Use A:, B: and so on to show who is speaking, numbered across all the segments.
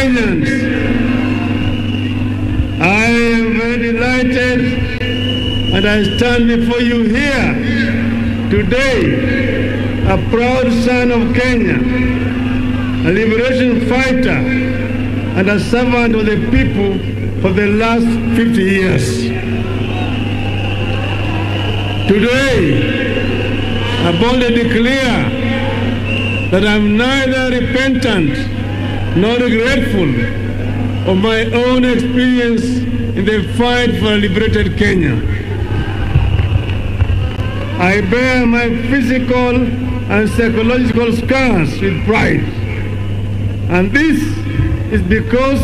A: Kenyans, I am very delighted and I stand before you here today, a proud son of Kenya, a liberation fighter and a servant of the people for the last 50 years. Today, I boldly declare that I'm neither repentant nor regretful of my own experience in the fight for a liberated Kenya. I bear my physical and psychological scars with pride. And this is because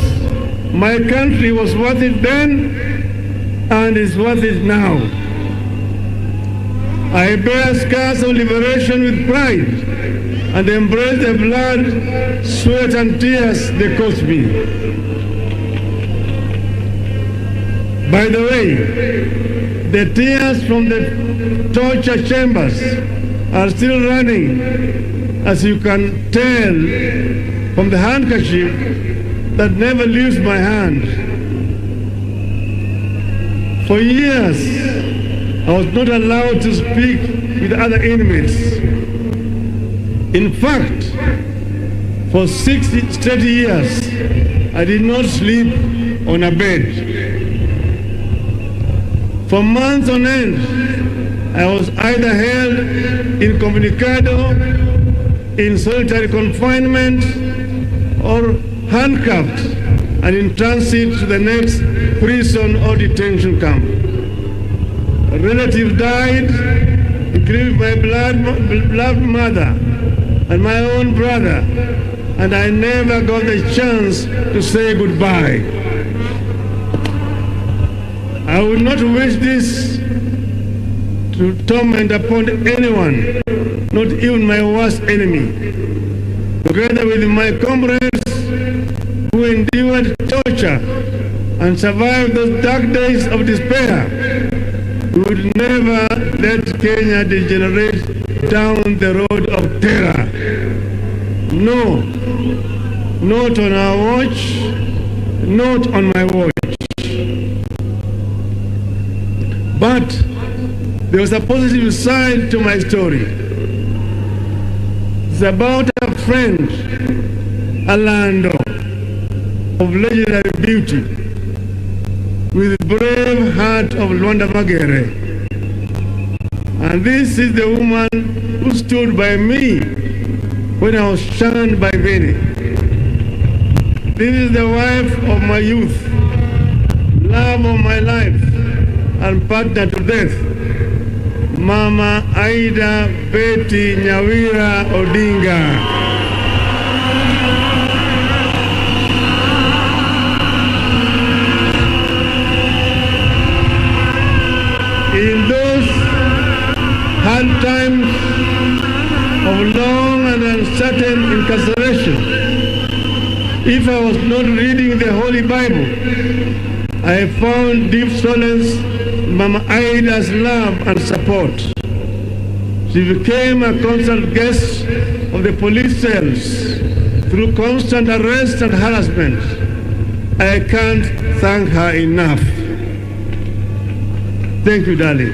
A: my country was worth it then and is worth it now. I bear scars of liberation with pride and embrace the blood, sweat and tears they cost me. By the way, the tears from the torture chambers are still running, as you can tell from the handkerchief that never leaves my hand. For years, I was not allowed to speak with other inmates. In fact, for 60 straight years, I did not sleep on a bed. For months on end, I was either held incommunicado, in solitary confinement, or handcuffed and in transit to the next prison or detention camp. A relative died, including my beloved mother and my own brother, and I never got the chance to say goodbye. I would not wish this to torment upon anyone, not even my worst enemy. Together with my comrades who endured torture and survived those dark days of despair, we would never let Kenya degenerate down the road of terror. No, not on our watch, not on my watch. But there was a positive side to my story. It's about a friend, Alando, of legendary beauty, with the brave heart of Luanda Magere. And this is the woman who stood by me when I was shunned by many. This is the wife of my youth, love of my life, and partner to death, Mama Aida Betty Nyawira Odinga. In those hard times of long and uncertain incarceration, if I was not reading the Holy Bible, I found deep solace in Mama Aida's love and support. She became a constant guest of the police cells through constant arrest and harassment. I can't thank her enough. Thank you, darling.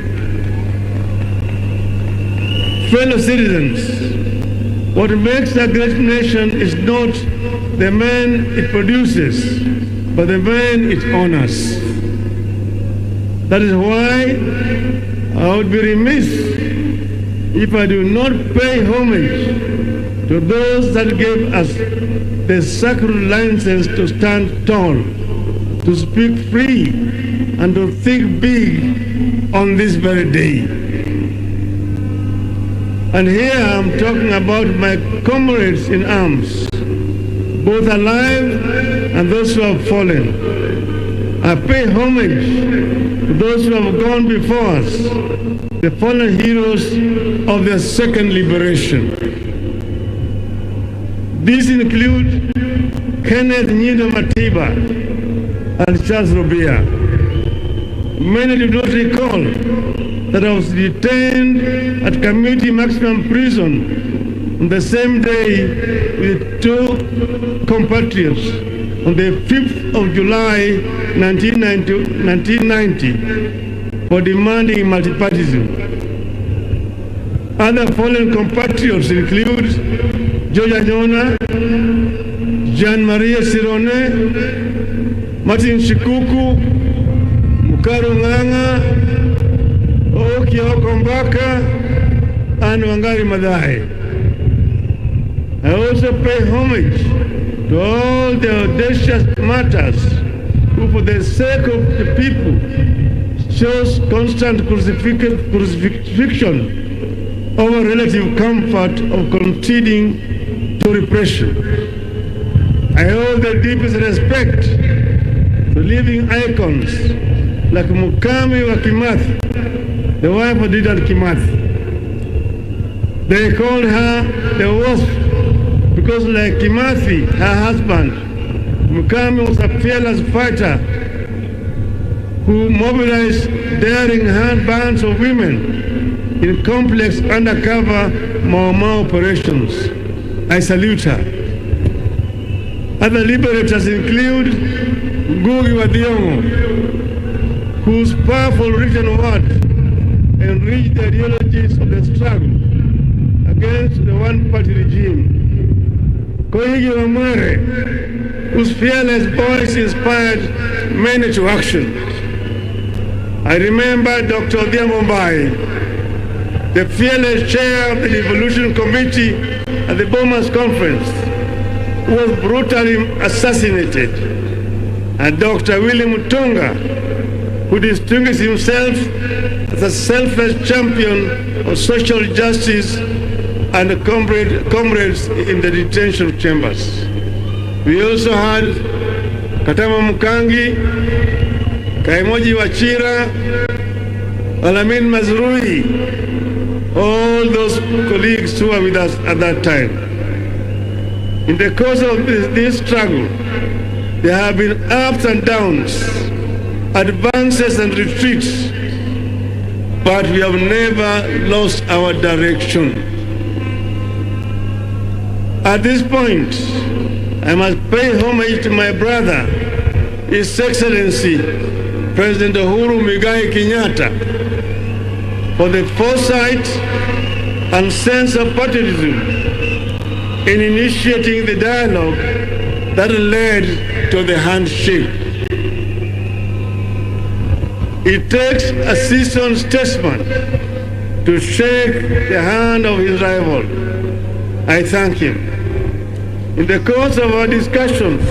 A: Fellow citizens, what makes a great nation is not the men it produces, but the men it honors. That is why I would be remiss if I do not pay homage to those that gave us the sacred license to stand tall, to speak free, and to think big on this very day. And here I'm talking about my comrades in arms, both alive and those who have fallen. I pay homage to those who have gone before us, the fallen heroes of the second liberation. These include Kenneth Nyindo Matiba and Charles Robia. Many do not recall that I was detained at Community Maximum Prison on the same day with two compatriots, on the 5th of July 1990 for demanding multipartyism. Other fallen compatriots include George Anyona, Jean Maria Sirone, Martin Shikuku, Mukaru Nganga, Okioko Mbaka, and Wangari Maathai. I also pay homage to all the audacious martyrs who, for the sake of the people, chose constant crucifixion over relative comfort of conceding to repression. I hold the deepest respect to living icons like Mukami wa Kimathi, the wife of Dedan Kimathi. They called her the Wasp because, like Kimathi, her husband, Mukami was a fearless fighter who mobilized daring bands of women in complex undercover Mau operations. I salute her. Other liberators include Ngugi wa Thiong'o, whose powerful written words enriched the ideologies of the struggle against the one-party regime. Koigi wa Mwere, whose fearless voice inspired many to action. I remember Dr. Odhiambo Mbai, the fearless chair of the Devolution Committee at the Bomas Conference, who was brutally assassinated, and Dr. William Mutunga, who distinguished himself as a selfless champion of social justice and comrades in the detention chambers. We also had Katama Mukangi, Kaimoji Wachira, Alamin Mazrui, all those colleagues who were with us at that time. In the course of this struggle, there have been ups and downs, advances and retreats, but we have never lost our direction. At this point, I must pay homage to my brother, His Excellency, President Uhuru Muigai Kenyatta, for the foresight and sense of patriotism in initiating the dialogue that led to the handshake. It takes a seasoned statesman to shake the hand of his rival. I thank him. In the course of our discussions,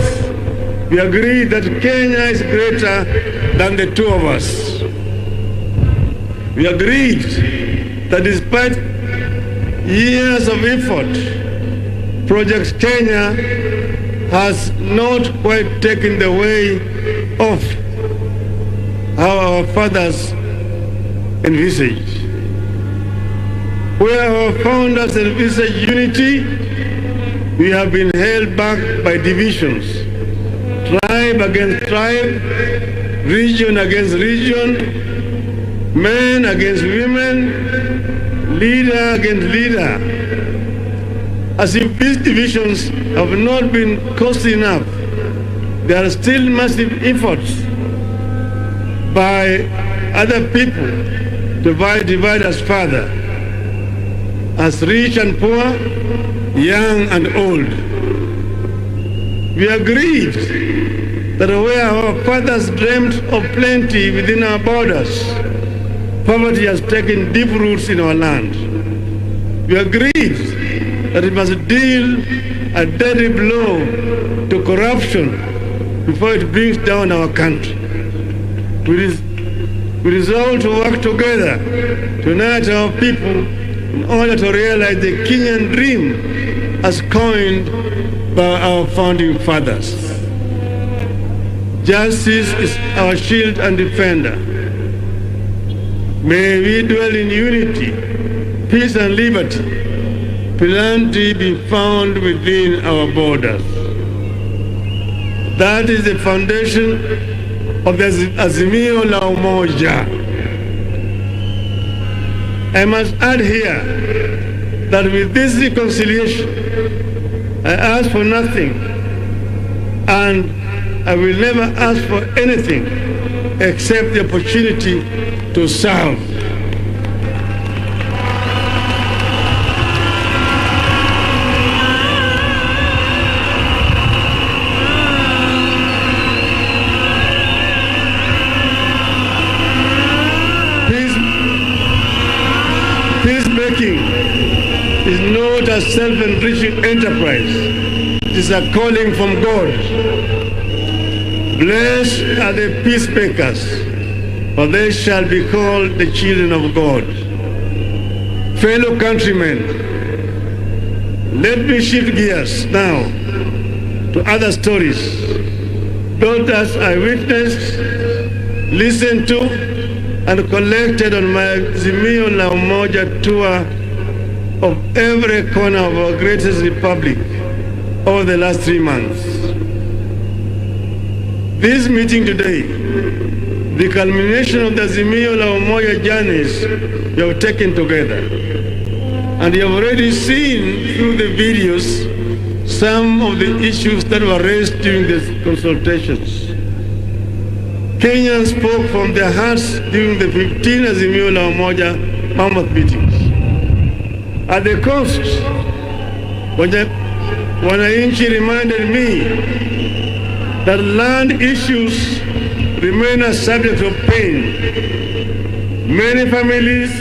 A: we agreed that Kenya is greater than the two of us. We agreed that despite years of effort, Project Kenya has not quite taken the way of how our fathers envisaged. Where our founders envisaged unity, we have been held back by divisions, tribe against tribe, region against region, men against women, leader against leader. As if these divisions have not been costly enough, there are still massive efforts by other people to divide us further, as rich and poor, young and old. We agreed that where our fathers dreamed of plenty within our borders, poverty has taken deep roots in our land. We agreed that we must deal a deadly blow to corruption before it brings down our country. We resolved to work together to unite our people in order to realize the Kenyan dream as coined by our founding fathers. Justice is our shield and defender. May we dwell in unity, peace and liberty. Plenty be found within our borders. That is the foundation of the Azimio la Umoja. I must add here that with this reconciliation, I ask for nothing and I will never ask for anything except the opportunity to serve. Peacemaking is not a self-enriching enterprise. It is a calling from God. Blessed are the peacemakers, for they shall be called the children of God. Fellow countrymen, let me shift gears now to other stories. Those that I witnessed, listened to, and collected on my Azimio la Umoja tour of every corner of our greatest republic over the last 3 months. This meeting today, the culmination of the Azimio la Umoja journeys we have taken together. And you have already seen through the videos some of the issues that were raised during the consultations. Kenyans spoke from their hearts during the 15 Azimio la Umoja mammoth meetings. At the coast, wananchi reminded me that land issues remain a subject of pain. Many families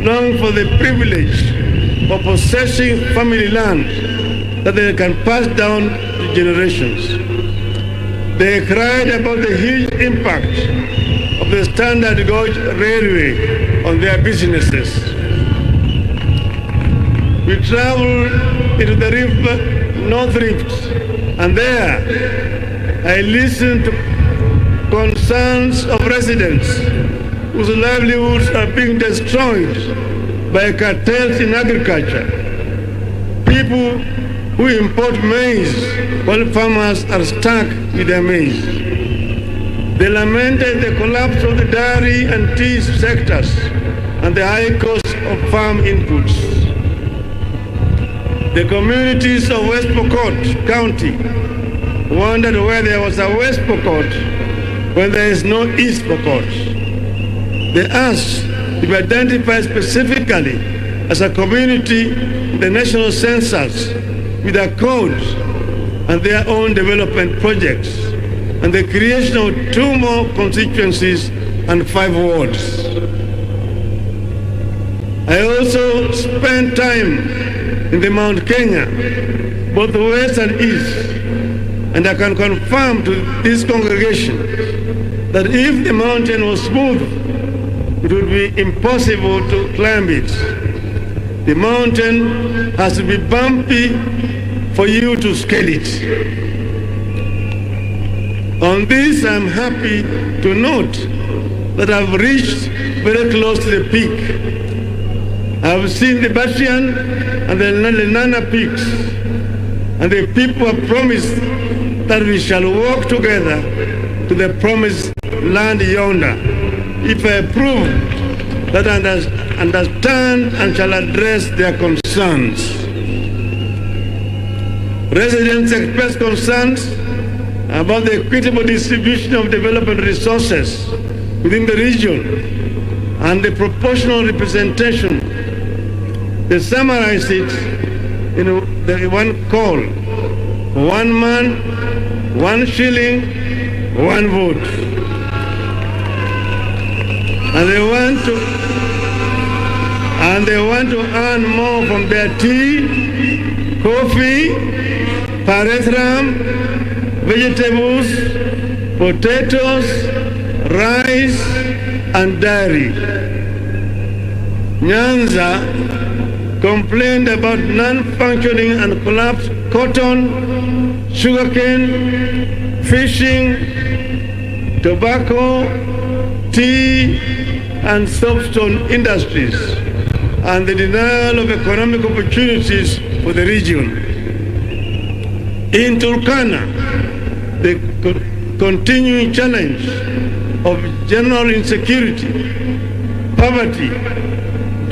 A: long for the privilege of possessing family land that they can pass down to generations. They cried about the huge impact of the standard gauge railway on their businesses. We traveled into the North Rift, and there I listened to concerns of residents whose livelihoods are being destroyed by cartels in agriculture. People who import maize while farmers are stuck with their maize. They lamented the collapse of the dairy and tea sectors and the high cost of farm inputs. The communities of West Pokot County wondered why there was a West Pokot when there is no East Pokot. They asked to be identified specifically as a community in the national census with a code and their own development projects, and the creation of 2 more constituencies and 5 wards. I also spent time in the Mount Kenya, both west and east, and I can confirm to this congregation that if the mountain was smooth, it would be impossible to climb it. The mountain has to be bumpy for you to scale it. On this, I'm happy to note that I've reached very close to the peak. I've seen the Batian and the Nana peaks, and the people have promised that we shall walk together to the promised land yonder, if I prove that I understand and shall address their concerns. Residents express concerns about the equitable distribution of development resources within the region and the proportional representation. They summarize it in the one call: 1 man, 1 shilling, 1 vote. And they want to earn more from their tea, coffee, paratram, vegetables, potatoes, rice, and dairy. Nyanza complained about non-functioning and collapsed cotton, sugarcane, fishing, tobacco, tea, and soapstone industries, and the denial of economic opportunities for the region. In Turkana, the continuing challenge of general insecurity, poverty,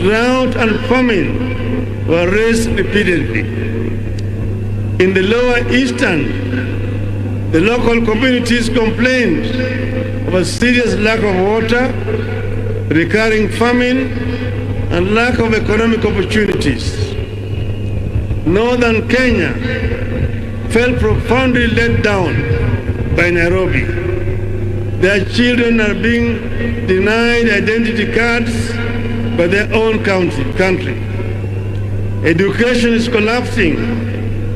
A: drought, and famine were raised repeatedly. In the lower eastern, The local communities complained of a serious lack of water, recurring famine, and lack of economic opportunities. Northern Kenya felt profoundly let down by Nairobi. Their children are being denied identity cards by their own country. Education is collapsing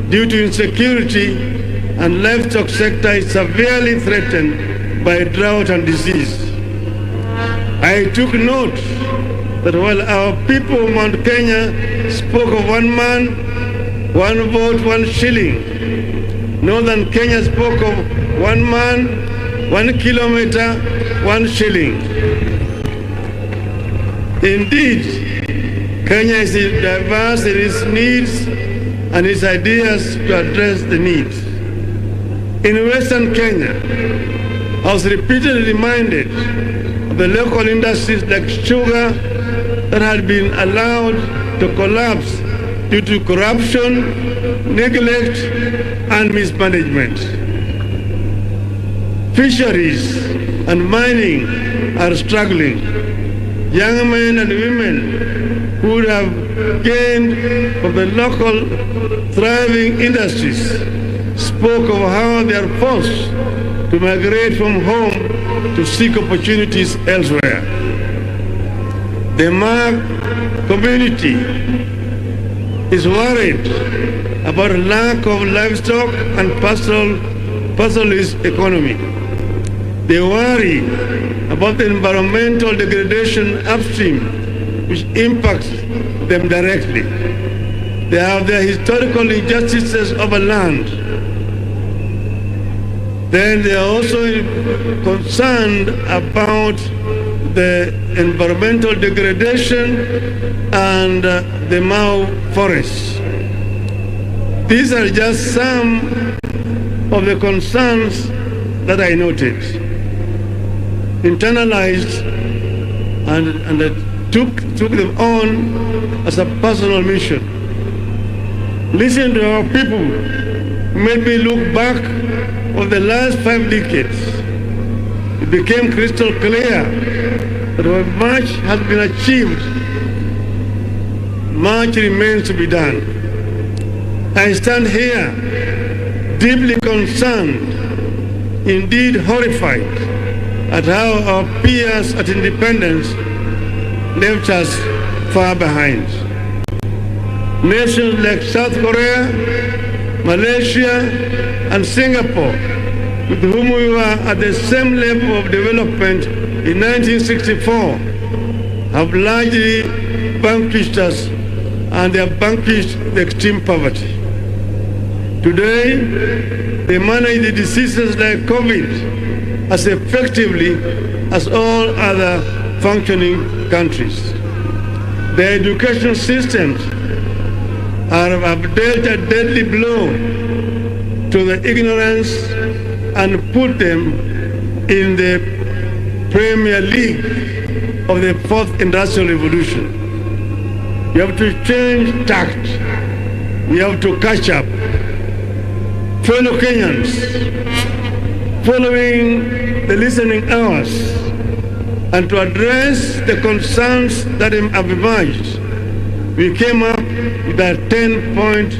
A: due to insecurity, and livestock sector is severely threatened by drought and disease. I took note that while our people of Mount Kenya spoke of 1 man, 1 vote, 1 shilling, Northern Kenya spoke of 1 man, 1 kilometer, 1 shilling. Indeed, Kenya is diverse in its needs and its ideas to address the needs. In Western Kenya, I was repeatedly reminded of the local industries like sugar that had been allowed to collapse due to corruption, neglect, and mismanagement. Fisheries and mining are struggling. Young men and women who would have gained from the local thriving industries spoke of how they are forced to migrate from home to seek opportunities elsewhere. The Mark community is worried about lack of livestock and pastoralist economy. They worry about the environmental degradation upstream, which impacts them directly. They have their historical injustices over land. Then they are also concerned about the environmental degradation and the Mau forests. These are just some of the concerns that I noted, internalized, and took them on as a personal mission. Listening to our people made me look back over the last 5 decades. It became crystal clear that while much has been achieved, much remains to be done. I stand here deeply concerned, indeed horrified, at how our peers at independence left us far behind. Nations like South Korea, Malaysia, and Singapore, with whom we were at the same level of development in 1964, have largely vanquished us, and they have vanquished the extreme poverty. Today, they manage the diseases like COVID as effectively as all other functioning countries. Their education systems have dealt a deadly blow to the ignorance and put them in the Premier League of the 4th Industrial Revolution. We have to change tact. We have to catch up. Fellow Kenyans, following the listening hours and to address the concerns that have emerged, we came up with a 10-point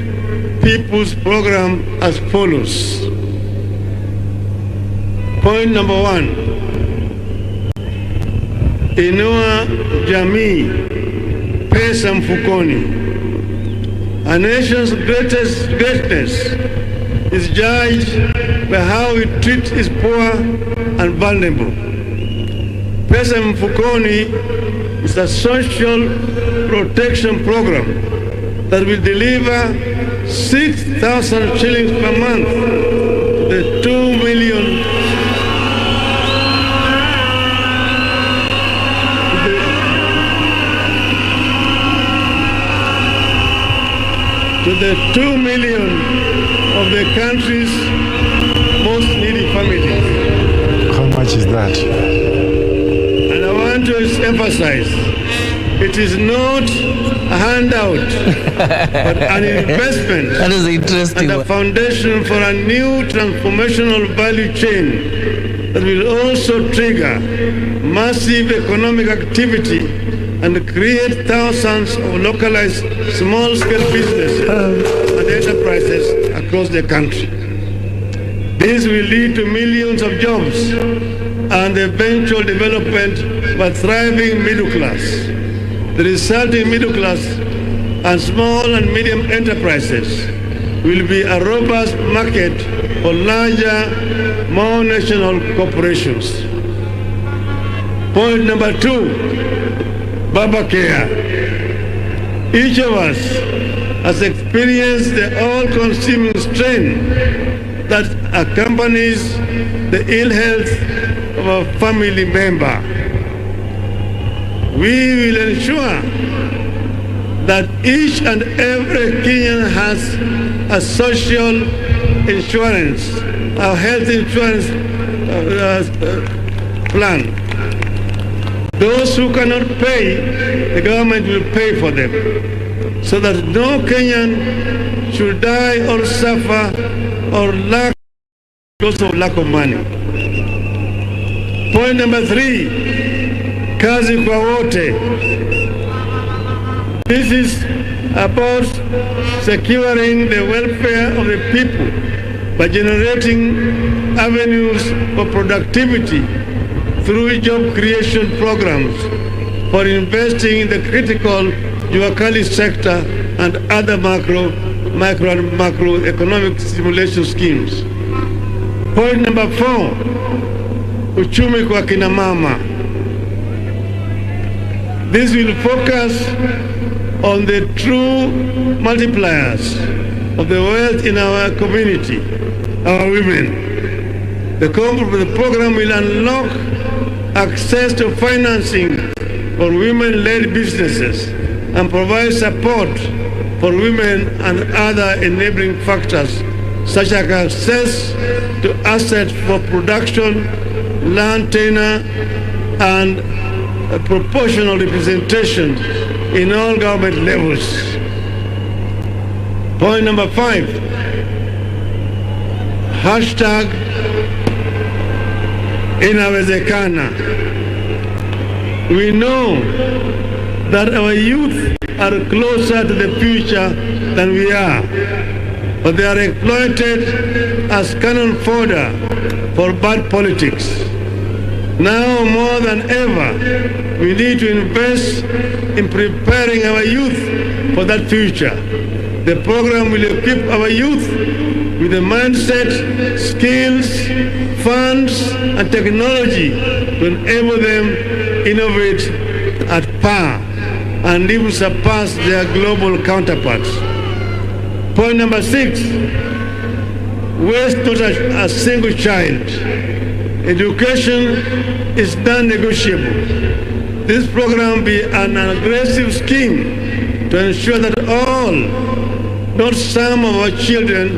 A: people's program as follows. Point number 1, inua jamii, pesa mfukoni. A nation's greatness is judged by how it treats its poor and vulnerable. Pesa mfukoni is a social protection program that will deliver 6,000 shillings per month to the 2 million of the country's most needy families.
B: How much is that?
A: And I want to emphasize It is not a handout, but an investment.
B: That is interesting.
A: And a foundation for a new transformational value chain that will also trigger massive economic activity and create thousands of localized small-scale businesses and enterprises across the country. This will lead to millions of jobs and the eventual development of a thriving middle class. The resulting middle class and small and medium enterprises will be a robust market for larger, more national corporations. Point number 2, Baba Care. Each of us has experienced the all-consuming strain that accompanies the ill health of a family member. We will ensure that each and every Kenyan has a social insurance, a health insurance plan. Those who cannot pay, the government will pay for them, so that no Kenyan should die or suffer or lack because of lack of money. Point number 3, kazi kwa wote. This is about securing the welfare of the people by generating avenues for productivity through job creation programs, for investing in the critical Juakali sector and other micro and macroeconomic stimulation schemes. Point number 4, uchumi kwa kina mama. This will focus on the true multipliers of the wealth in our community, our women. The program will unlock access to financing for women-led businesses and provide support for women and other enabling factors such as access to assets for production, land tenure, and proportional representation in all government levels. Point number 5, hashtag inawezekana. We know that our youth are closer to the future than we are, but they are exploited as cannon fodder for bad politics. Now more than ever, we need to invest in preparing our youth for that future. The program will equip our youth with the mindset, skills, funds, and technology to enable them innovate at par and even surpass their global counterparts. Point number 6, waste not a single child. Education is non-negotiable. This program will be an aggressive scheme to ensure that all, not some of our children,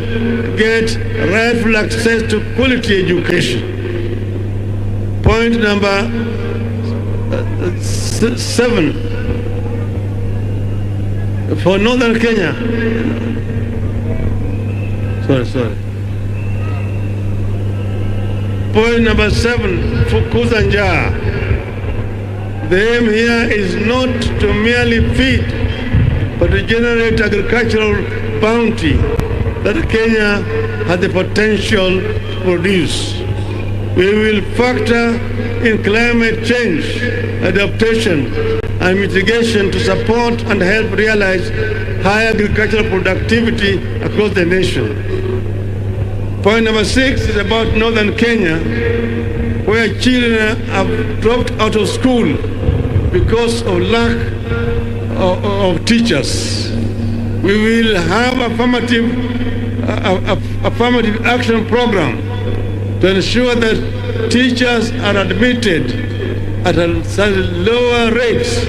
A: get rightful access to quality education. Point number 7, for Northern Kenya. Sorry. Point number 7, fukuza njaa. The aim here is not to merely feed, but to generate agricultural bounty that Kenya has the potential to produce. We will factor in climate change, adaptation, and mitigation to support and help realize high agricultural productivity across the nation. Point number 6 is about Northern Kenya, where children have dropped out of school because of lack of teachers. We will have affirmative action program to ensure that teachers are admitted at lower rates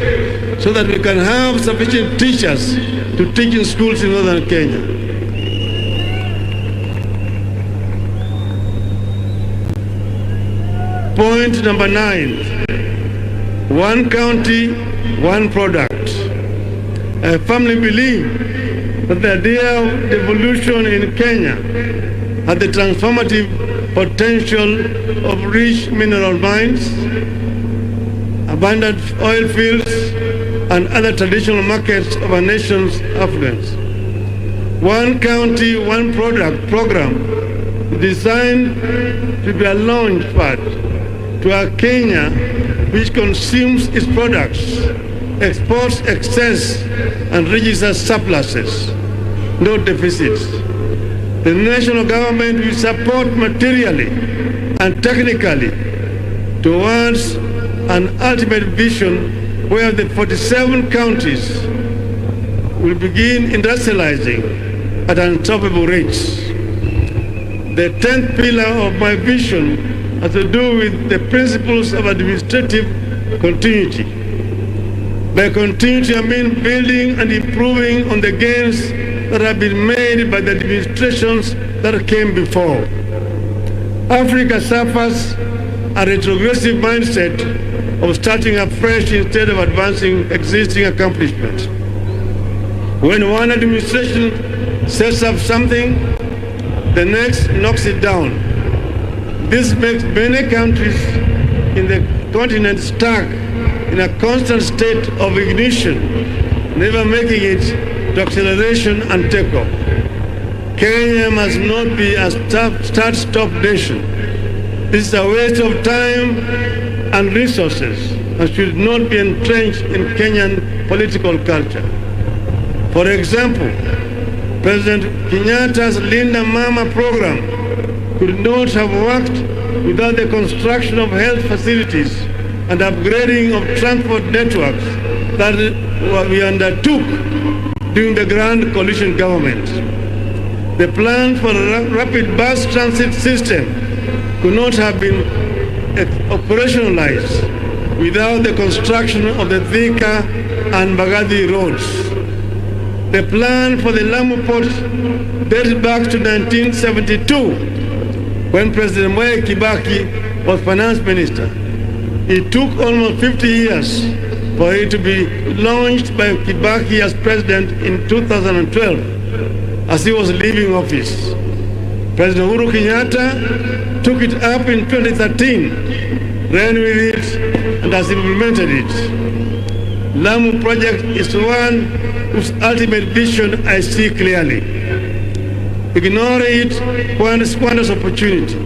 A: so that we can have sufficient teachers to teach in schools in Northern Kenya. Point number 9, one county, one product. I firmly believe that the idea of devolution in Kenya has the transformative potential of rich mineral mines, abundant oil fields, and other traditional markets of our nation's affluence. One county, one product program designed to be a launch pad to a Kenya which consumes its products, exports excess, and registers surpluses, no deficits. The national government will support materially and technically towards an ultimate vision where the 47 counties will begin industrializing at unstoppable rates. The 10th pillar of my vision has to do with the principles of administrative continuity. By continuity, I mean building and improving on the gains that have been made by the administrations that came before. Africa suffers a retrogressive mindset of starting afresh instead of advancing existing accomplishments. When one administration sets up something, the next knocks it down. This makes many countries in the continent stuck in a constant state of ignition, never making it to acceleration and takeoff. Kenya must not be a start-stop nation. This is a waste of time and resources and should not be entrenched in Kenyan political culture. For example, President Kenyatta's Linda Mama program could not have worked without the construction of health facilities and upgrading of transport networks that we undertook during the Grand Coalition government. The plan for a rapid bus transit system could not have been operationalized without the construction of the Thika and Mbagathi roads. The plan for the Lamu port dates back to 1972 when President Mwai Kibaki was finance minister. It took almost 50 years for it to be launched by Kibaki as president in 2012 as he was leaving office. President Uhuru Kenyatta took it up in 2013, ran with it, and has implemented it. Lamu project is one whose ultimate vision I see clearly. Ignoring it squanders opportunity.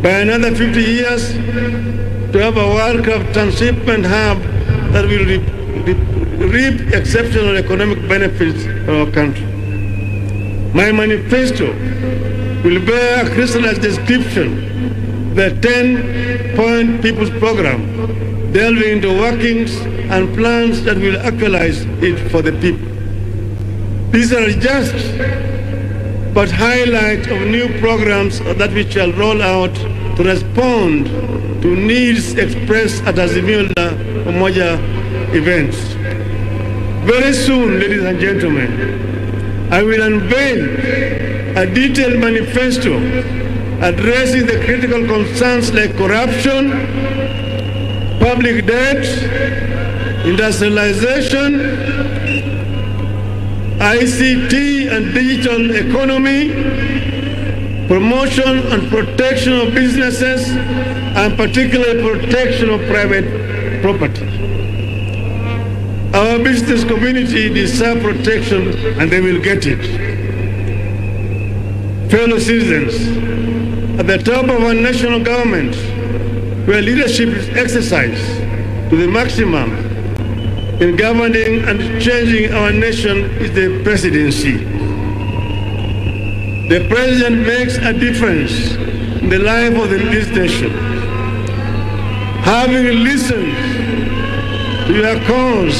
A: By another 50 years, to have a world-class transshipment hub that will reap exceptional economic benefits for our country. My manifesto will bear a crystallized description of the 10-point People's Program, delving into workings and plans that will actualize it for the people. These are just but highlight of new programs that we shall roll out to respond to needs expressed at Azimio la Umoja events. Very soon, ladies and gentlemen, I will unveil a detailed manifesto addressing the critical concerns like corruption, public debt, industrialization, ICT and digital economy, promotion and protection of businesses, and particularly protection of private property. Our business community deserves protection and they will get it. Fellow citizens, at the top of our national government, where leadership is exercised to the maximum in governing and changing our nation, is the presidency. The president makes a difference in the life of this nation. Having listened to your calls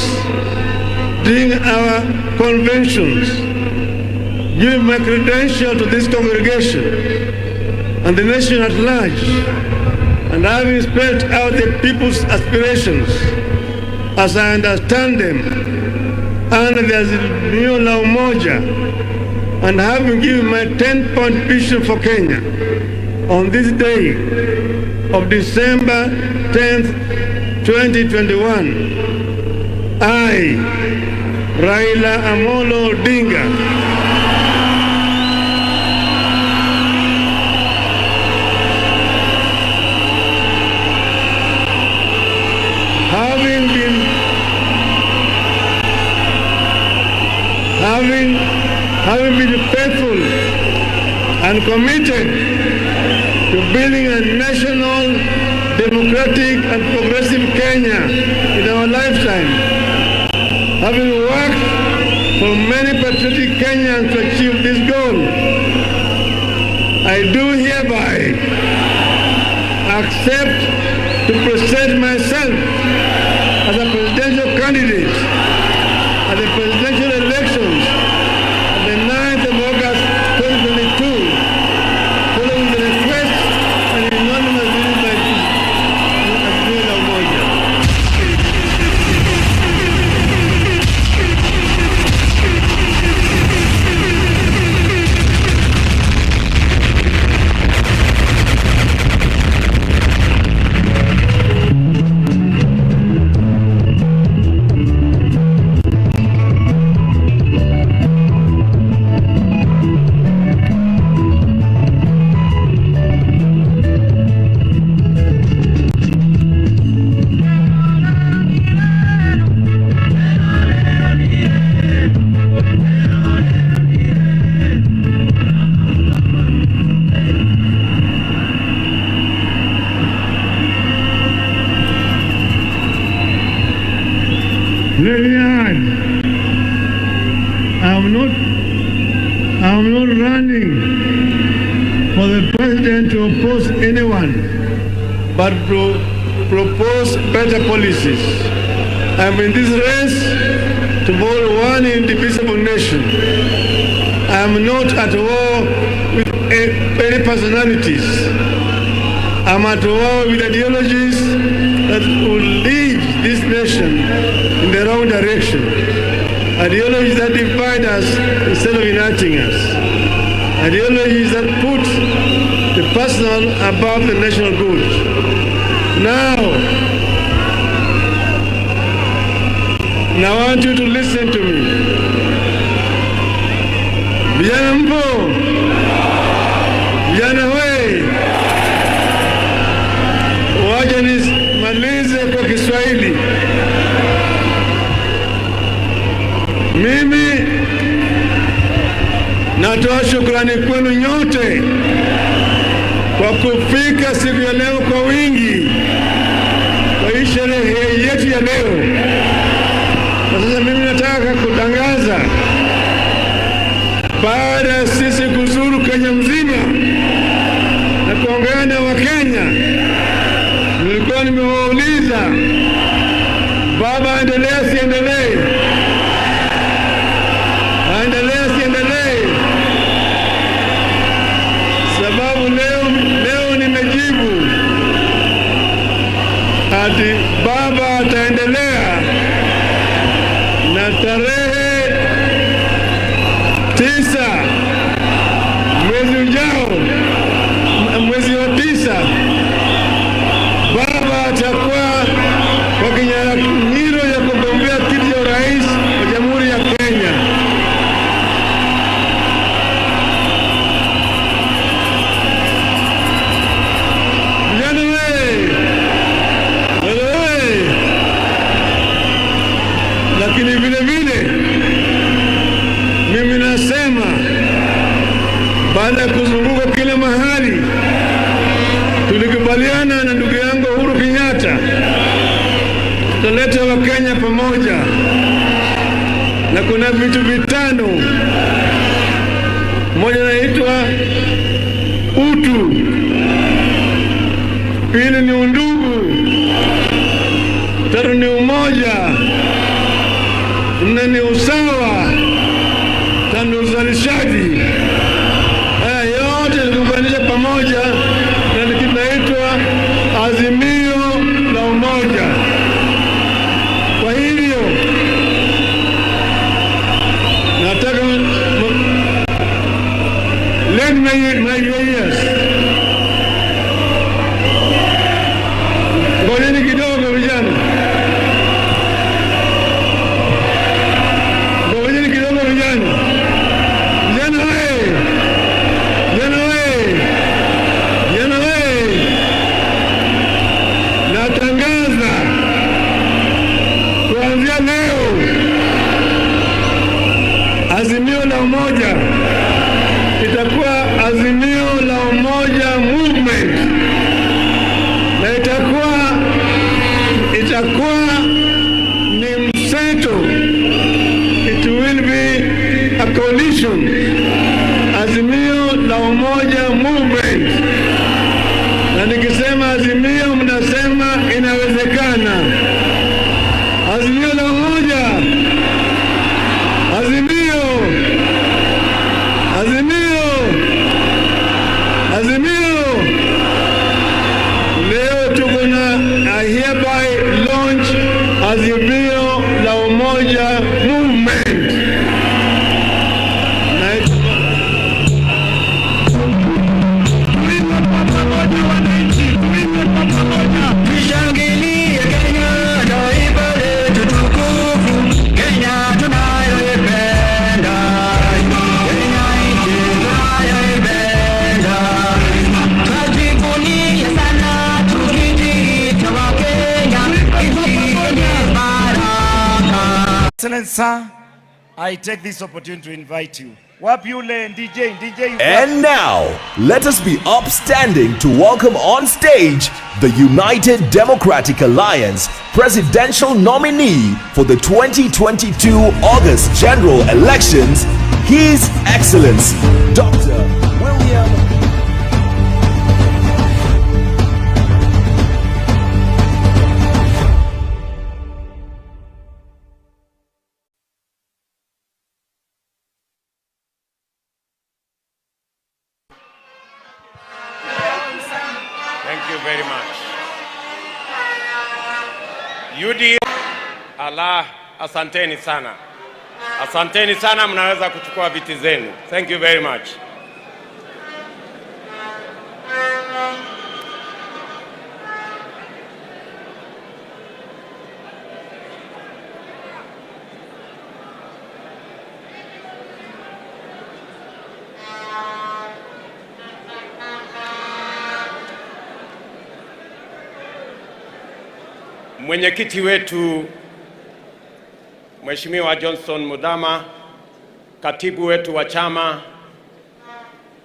A: during our conventions, give my credential to this congregation and the nation at large, and having spelled out the people's aspirations as I understand them under the Azimio la Umoja, and having given my 10-point vision for Kenya on this day of December 10th, 2021, I, Raila Amolo Odinga, having been faithful and committed to building a national, democratic and progressive Kenya in our lifetime, having worked for many patriotic Kenyans to achieve this goal, I do hereby accept to present myself as a presidential candidate at the presidential elections on the 9th of August 2022, following the request and unanimous decision by Raila Umoja. I'm not running for the president to oppose anyone, but to propose better policies. I'm in this race to build one indivisible nation. I'm not at war with any personalities. I'm at war with ideologies that will lead this nation in the wrong direction. Ideologies that divide us instead of uniting us. Ideologies that put the personal above the national good. Now I want you to listen to me. Vijana mpo? Vijana we? Wacha nimalize kwa Kiswahili. Mimi natoa shukrani kwenu nyote kwa kufika siku ya leo kwa wingi kwa hii sherehe yetu ya leo. Na sasa mimi nataka kutangaza, baada ya sisi kuzuru Kenya mzima na kuongea na Wakenya, nilikuwa nimewauliza, baba endelea siendelee? Siendelee. Sababu leo nimejibu ati baba ataendelea, na tarehe 9 mwezi ujao, mwezi wa 9, baba atakuwa kwa kinyang'anyiro ya kugombea kiti cha urais wa Jamhuri ya Kenya. Lakini vile vile mimi nasema, baada ya kuzunguka kila mahali, tulikubaliana na ndugu yangu Uhuru Kenyatta tutaleta Wakenya pamoja, na kuna vitu vitano. Moja naitwa utu, pili ni undugu, tatu ni umoja, nne ni usawa, tano uzalishaji. Haya yote tuliunganisha pamoja na kinaitwa azimio la umoja. Kwa hivyo nataka lend my ears. Ngojeni kidogo vijana. Azimio la Umoja Movement.
B: Excellent, sir. I take this opportunity to invite you. Wapule DJ.
C: And now, let us be upstanding to welcome on stage the United Democratic Alliance presidential nominee for the 2022 August general elections, His Excellency Dr. William.
D: Thank you very much. UDA, Allah, asanteni sana. Asanteni sana, mnaweza kuchukua viti zenu. Thank you very much. Mwenyekiti wetu Mheshimiwa Johnson Mudama, katibu wetu wa chama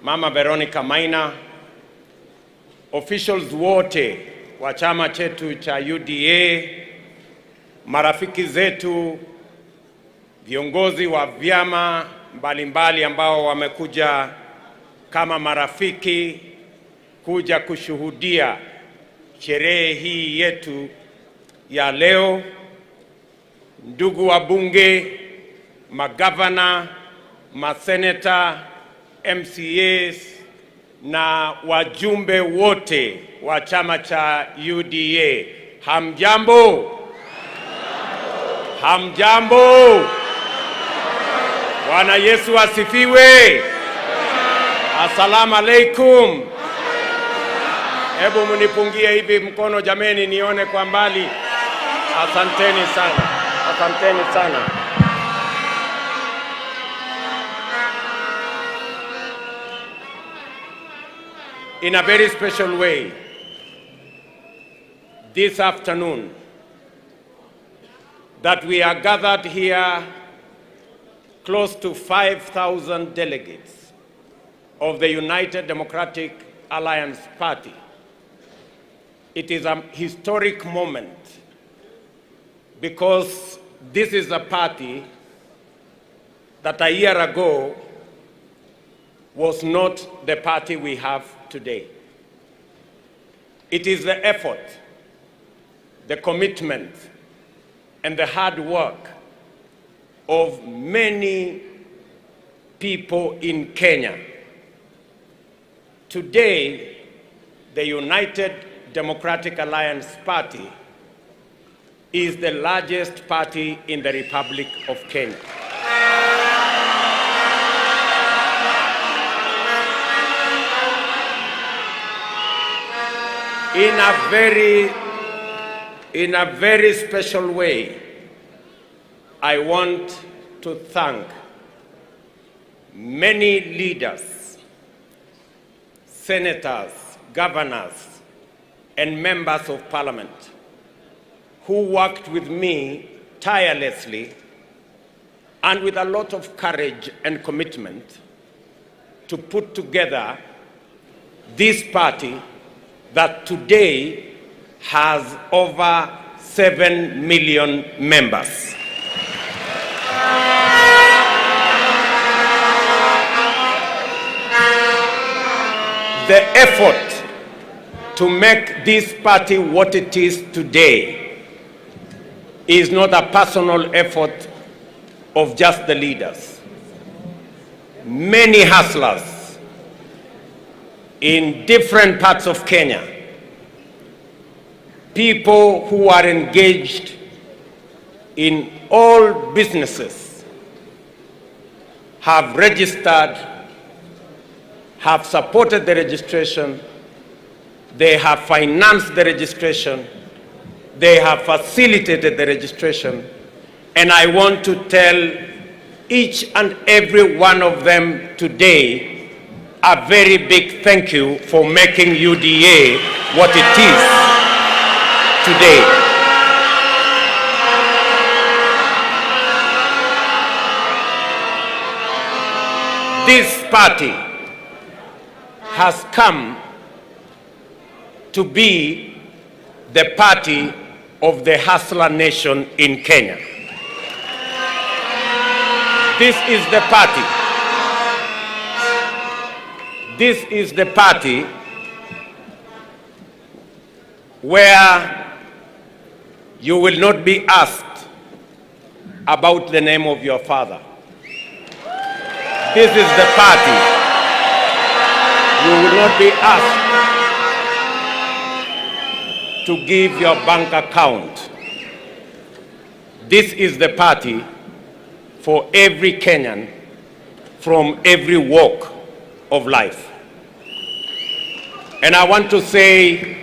D: Mama Veronica Maina, officials wote wa chama chetu cha UDA, marafiki zetu, viongozi wa vyama mbalimbali ambao wamekuja kama marafiki kuja kushuhudia sherehe hii yetu ya leo, ndugu wa bunge, magavana, maseneta, MCAs na wajumbe wote wa chama cha UDA. Hamjambo? Hamjambo? Bwana Yesu asifiwe. Assalamu alaikum. Hebu munipungie hivi mkono jameni, nione kwa mbali. Asanteni sana. Asanteni sana. In a very special way, this afternoon, that we are gathered here, close to 5,000 delegates of the United Democratic Alliance Party. It is a historic moment because this is a party that a year ago was not the party we have today. It is the effort, the commitment, and the hard work of many people in Kenya. Today, the United Democratic Alliance Party is the largest party in the Republic of Kenya. In a very special way, I want to thank many leaders, senators, governors, and members of parliament who worked with me tirelessly and with a lot of courage and commitment to put together this party that today has over 7 million members. The effort to make this party what it is today is not a personal effort of just the leaders. Many hustlers in different parts of Kenya, people who are engaged in all businesses have registered, have supported the registration, they have financed the registration, they have facilitated the registration, and I want to tell each and every one of them today a very big thank you for making UDA what it is today. This party has come to be the party of the hustler nation in Kenya. This is the party. This is the party where you will not be asked about the name of your father. This is the party. You will not be asked to give your bank account. This is the party for every Kenyan from every walk of life. And I want to say,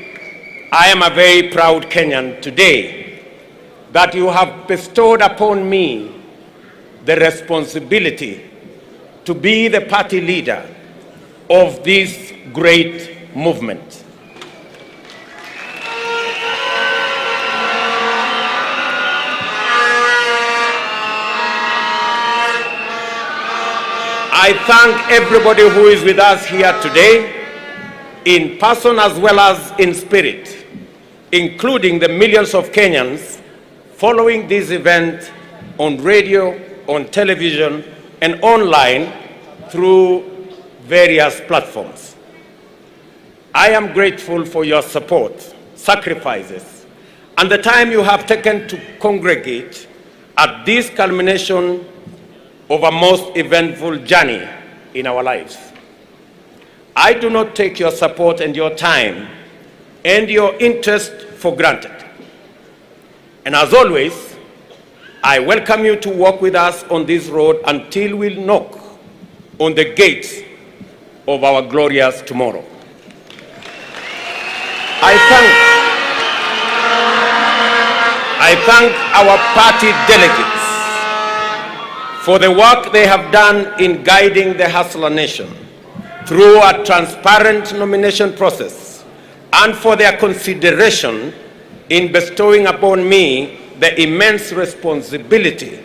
D: I am a very proud Kenyan today that you have bestowed upon me the responsibility to be the party leader of this great movement. I thank everybody who is with us here today, in person as well as in spirit, including the millions of Kenyans following this event on radio, on television, and online through various platforms. I am grateful for your support, sacrifices, and the time you have taken to congregate at this culmination of a most eventful journey in our lives. I do not take your support and your time and your interest for granted. And as always, I welcome you to walk with us on this road until we knock on the gates of our glorious tomorrow. I thank our party delegates for the work they have done in guiding the hustler nation through a transparent nomination process, and for their consideration in bestowing upon me the immense responsibility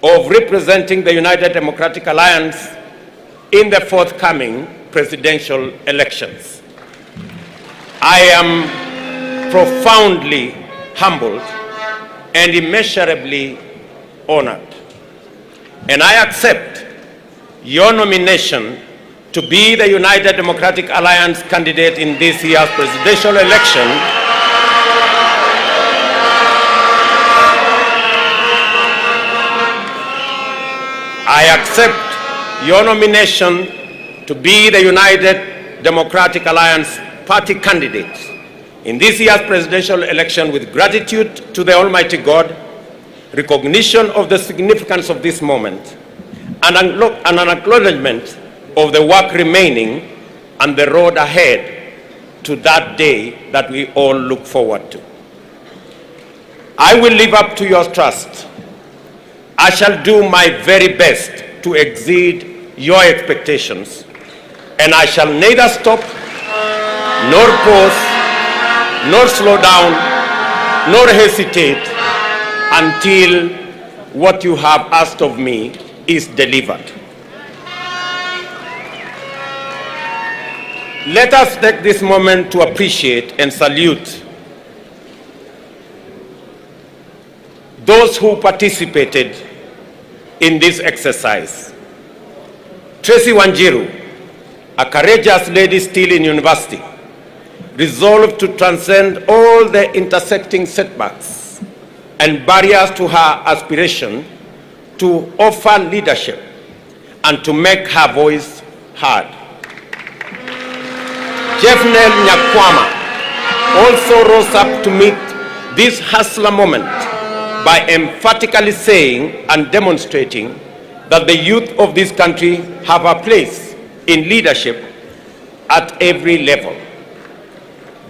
D: of representing the United Democratic Alliance in the forthcoming presidential elections. I am profoundly humbled and immeasurably honored. And I accept your nomination to be the United Democratic Alliance candidate in this year's presidential election. I accept your nomination to be the United Democratic Alliance party candidate in this year's presidential election with gratitude to the Almighty God, recognition of the significance of this moment, and an acknowledgement of the work remaining and the road ahead to that day that we all look forward to. I will live up to your trust. I shall do my very best to exceed your expectations, and I shall neither stop, nor pause, nor slow down, nor hesitate until what you have asked of me is delivered. Let us take this moment to appreciate and salute those who participated in this exercise. Tracy Wanjiru, a courageous lady still in university, resolved to transcend all the intersecting setbacks and barriers to her aspiration to offer leadership and to make her voice heard. Jeffnel Nyakwama also rose up to meet this hustler moment by emphatically saying and demonstrating that the youth of this country have a place in leadership at every level.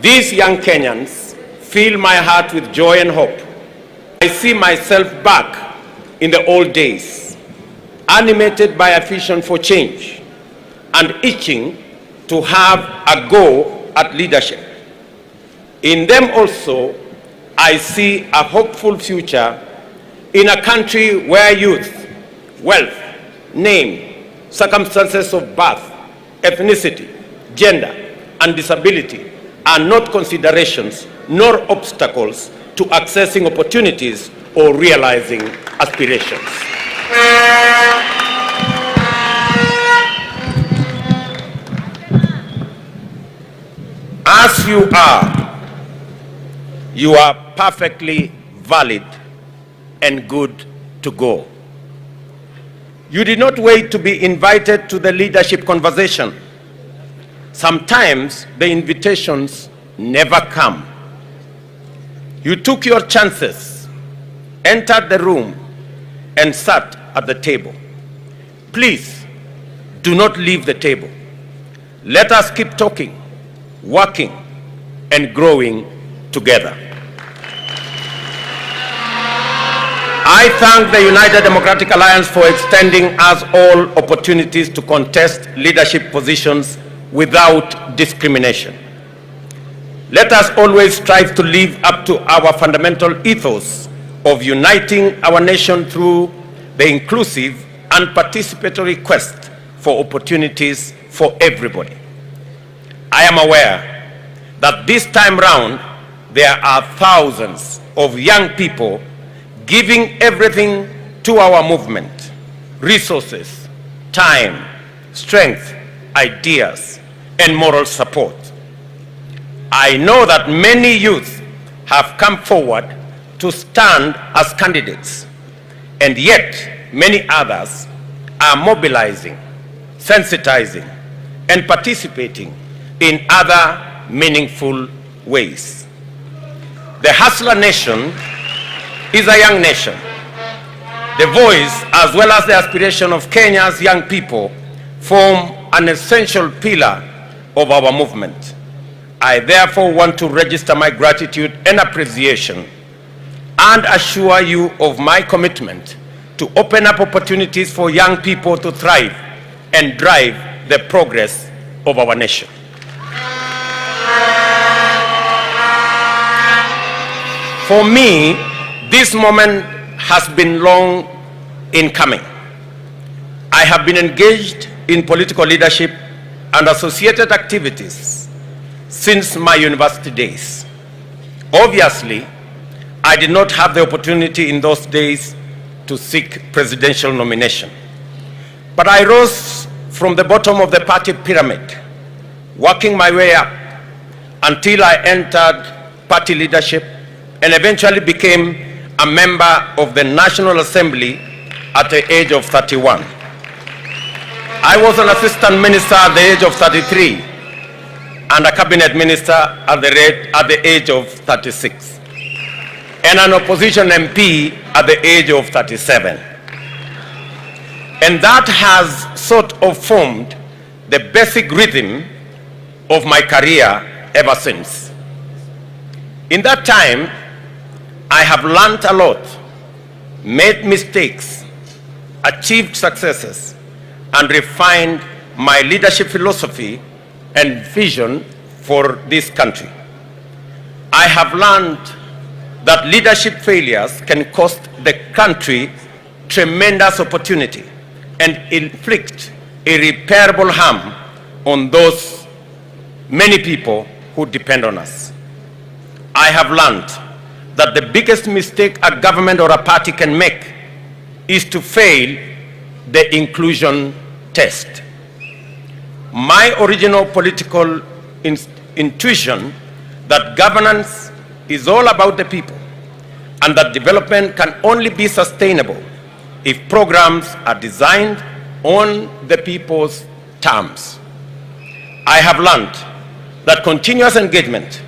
D: These young Kenyans fill my heart with joy and hope. I see myself back in the old days, animated by a vision for change and itching to have a go at leadership. In them also, I see a hopeful future in a country where youth, wealth, name, circumstances of birth, ethnicity, gender, and disability are not considerations nor obstacles to accessing opportunities or realizing aspirations. As you are perfectly valid and good to go. You did not wait to be invited to the leadership conversation. Sometimes the invitations never come. You took your chances, entered the room, and sat at the table. Please, do not leave the table. Let us keep talking, working, and growing together. I thank the United Democratic Alliance for extending us all opportunities to contest leadership positions without discrimination. Let us always strive to live up to our fundamental ethos of uniting our nation through the inclusive and participatory quest for opportunities for everybody. I am aware that this time round there are thousands of young people giving everything to our movement: resources, time, strength, ideas, and moral support. I know that many youth have come forward to stand as candidates, and yet many others are mobilizing, sensitizing, and participating in other meaningful ways. The Hustler Nation is a young nation. The voice as well as the aspiration of Kenya's young people form an essential pillar of our movement. I therefore want to register my gratitude and appreciation and assure you of my commitment to open up opportunities for young people to thrive and drive the progress of our nation. For me, this moment has been long in coming. I have been engaged in political leadership and associated activities since my university days. Obviously, I did not have the opportunity in those days to seek presidential nomination. But I rose from the bottom of the party pyramid, working my way up until I entered party leadership and eventually became a member of the National Assembly at the age of 31. I was an assistant minister at the age of 33 and a cabinet minister at the age of 36, and an opposition MP at the age of 37. And that has sort of formed the basic rhythm of my career ever since. In that time, I have learned a lot, made mistakes, achieved successes, and refined my leadership philosophy and vision for this country. I have learned that leadership failures can cost the country tremendous opportunity and inflict irreparable harm on those many people who depend on us. I have learned that the biggest mistake a government or a party can make is to fail the inclusion test. My original political intuition that governance is all about the people and that development can only be sustainable if programs are designed on the people's terms. I have learned that continuous engagement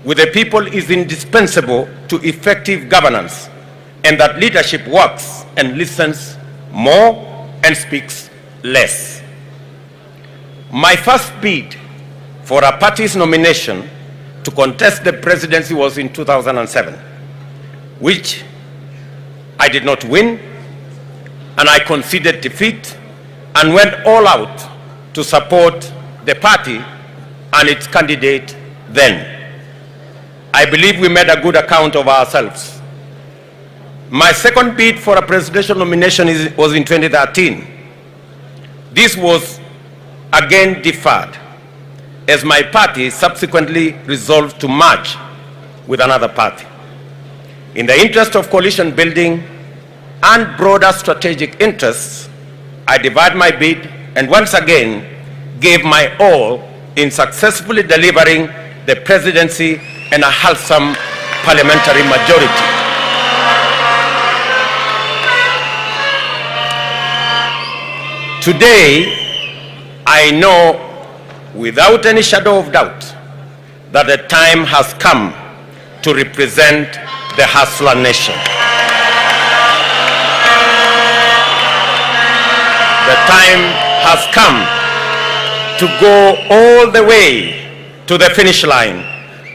D: with the people is indispensable to effective governance and that leadership works and listens more and speaks less. My first bid for a party's nomination to contest the presidency was in 2007, which I did not win, and I conceded defeat and went all out to support the party and its candidate then. I believe we made a good account of ourselves. My second bid for a presidential nomination was in 2013. This was again deferred, as my party subsequently resolved to merge with another party. In the interest of coalition building and broader strategic interests, I deferred my bid and once again gave my all in successfully delivering the presidency and a wholesome parliamentary majority. Today, I know without any shadow of doubt that the time has come to represent the hustler nation. The time has come to go all the way to the finish line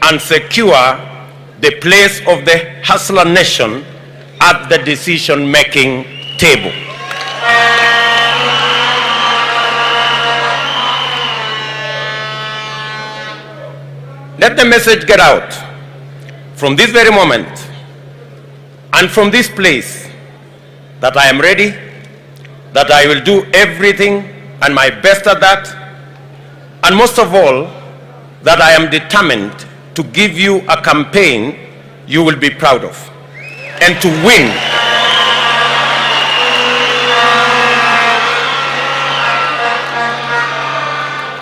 D: and secure the place of the hustler nation at the decision-making table. Let the message get out from this very moment and from this place that I am ready, that I will do everything and my best at that, and most of all, that I am determined to give you a campaign you will be proud of and to win.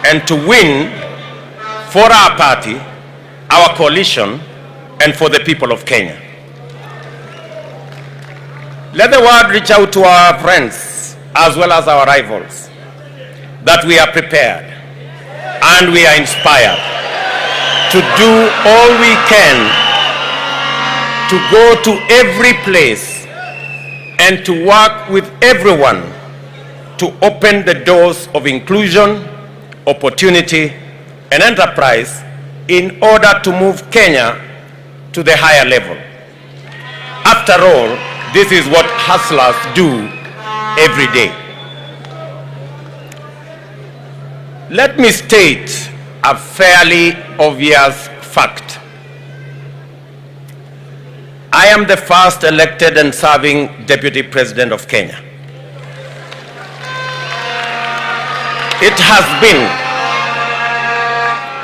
D: And to win for our party, our coalition, and for the people of Kenya. Let the word reach out to our friends as well as our rivals that we are prepared and we are inspired to do all we can to go to every place and to work with everyone to open the doors of inclusion, opportunity, and enterprise in order to move Kenya to the higher level. After all, this is what hustlers do every day. Let me state a fairly obvious fact. I am the first elected and serving Deputy President of Kenya. It has been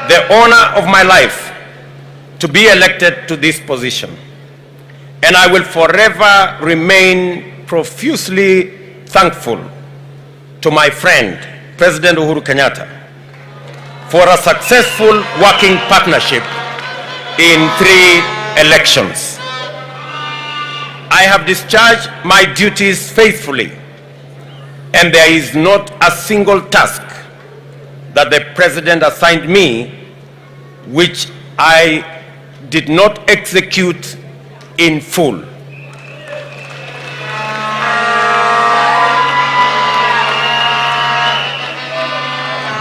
D: the honor of my life to be elected to this position, and I will forever remain profusely thankful to my friend, President Uhuru Kenyatta, for a successful working partnership in 3 elections. I have discharged my duties faithfully, and there is not a single task that the President assigned me which I did not execute in full.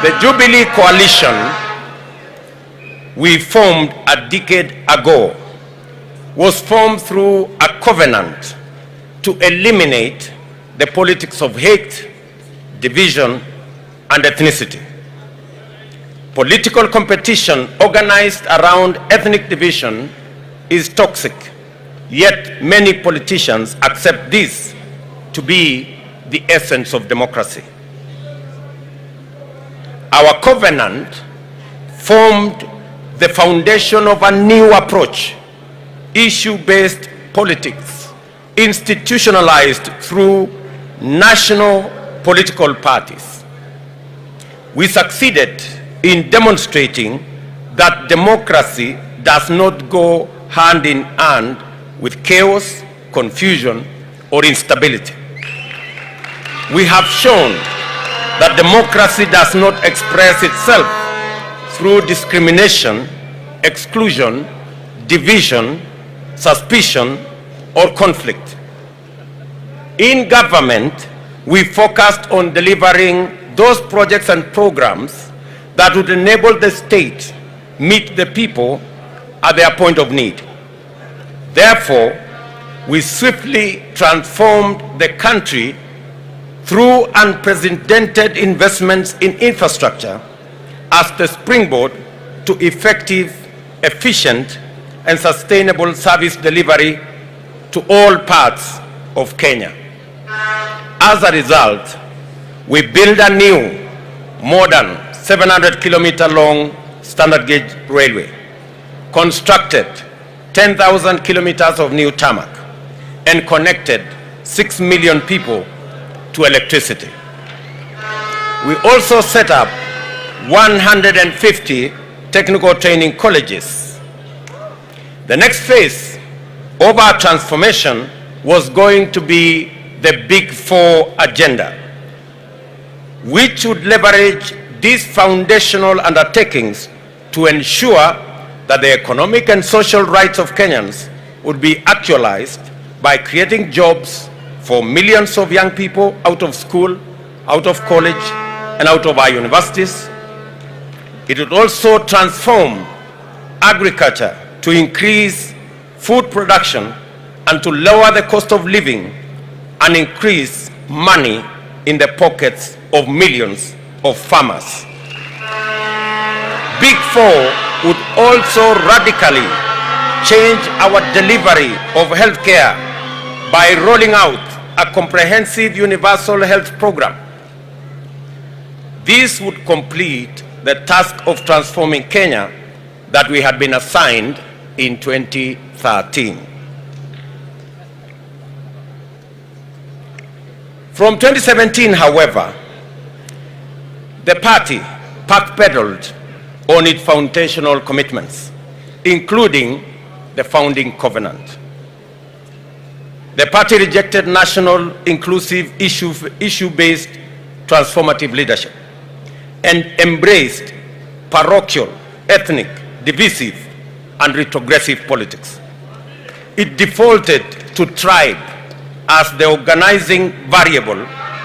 D: The Jubilee Coalition we formed a decade ago was formed through a covenant to eliminate the politics of hate, division, and ethnicity. Political competition organized around ethnic division is toxic, yet many politicians accept this to be the essence of democracy. Our covenant formed the foundation of a new approach, issue-based politics, institutionalized through national political parties. We succeeded in demonstrating that democracy does not go hand in hand with chaos, confusion, or instability. We have shown that democracy does not express itself through discrimination, exclusion, division, suspicion, or conflict. In government, we focused on delivering those projects and programs that would enable the state meet the people at their point of need. Therefore, we swiftly transformed the country through unprecedented investments in infrastructure as the springboard to effective, efficient, and sustainable service delivery to all parts of Kenya. As a result, we built a new, modern, 700-kilometer long standard gauge railway, constructed 10,000 kilometers of new tarmac, and connected 6 million people to electricity. We also set up 150 technical training colleges. The next phase of our transformation was going to be the Big Four agenda, which would leverage these foundational undertakings to ensure that the economic and social rights of Kenyans would be actualized by creating jobs for millions of young people out of school, out of college, and out of our universities. It would also transform agriculture to increase food production and to lower the cost of living and increase money in the pockets of millions of farmers. Big Four would also radically change our delivery of healthcare by rolling out a comprehensive universal health program. This would complete the task of transforming Kenya that we had been assigned in 2013. From 2017, however, the party backpedaled on its foundational commitments, including the founding covenant. The party rejected national, inclusive, issue-based transformative leadership and embraced parochial, ethnic, divisive, and retrogressive politics. It defaulted to tribe as the organizing variable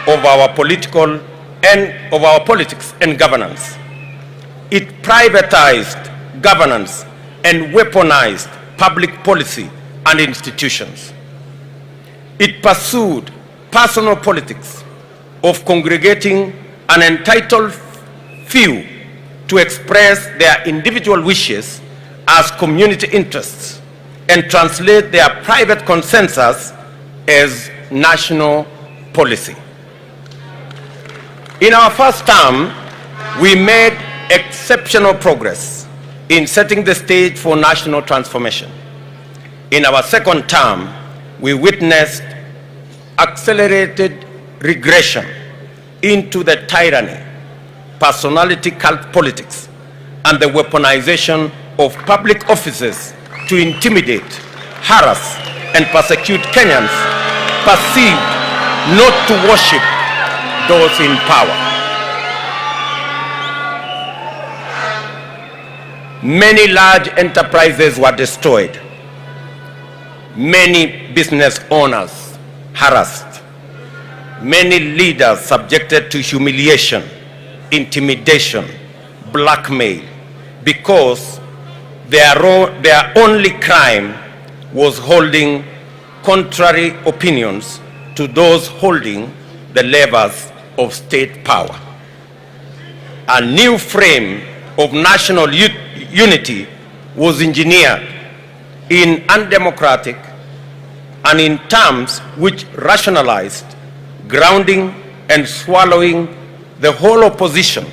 D: of our politics and governance. It privatized governance and weaponized public policy and institutions. It pursued personal politics of congregating an entitled few to express their individual wishes as community interests and translate their private consensus as national policy. In our first term, we made exceptional progress in setting the stage for national transformation. In our second term, we witnessed accelerated regression into the tyranny, personality cult politics, and the weaponization of public offices to intimidate, harass, and persecute Kenyans perceived not to worship those in power. Many large enterprises were destroyed. Many business owners harassed. Many leaders subjected to humiliation, intimidation, blackmail, because their only crime was holding contrary opinions to those holding the levers of state power. A new frame of national unity was engineered in undemocratic and in terms which rationalized grounding and swallowing the whole opposition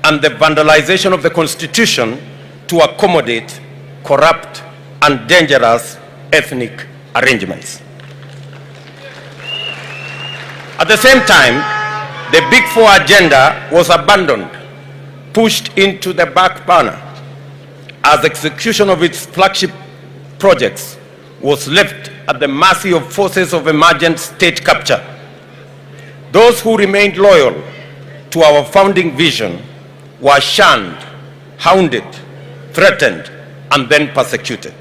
D: and the vandalization of the Constitution to accommodate corrupt and dangerous ethnic arrangements. At the same time, the Big Four agenda was abandoned, pushed into the back burner, as execution of its flagship projects was left at the mercy of forces of emergent state capture. Those who remained loyal to our founding vision were shunned, hounded, threatened, and then persecuted.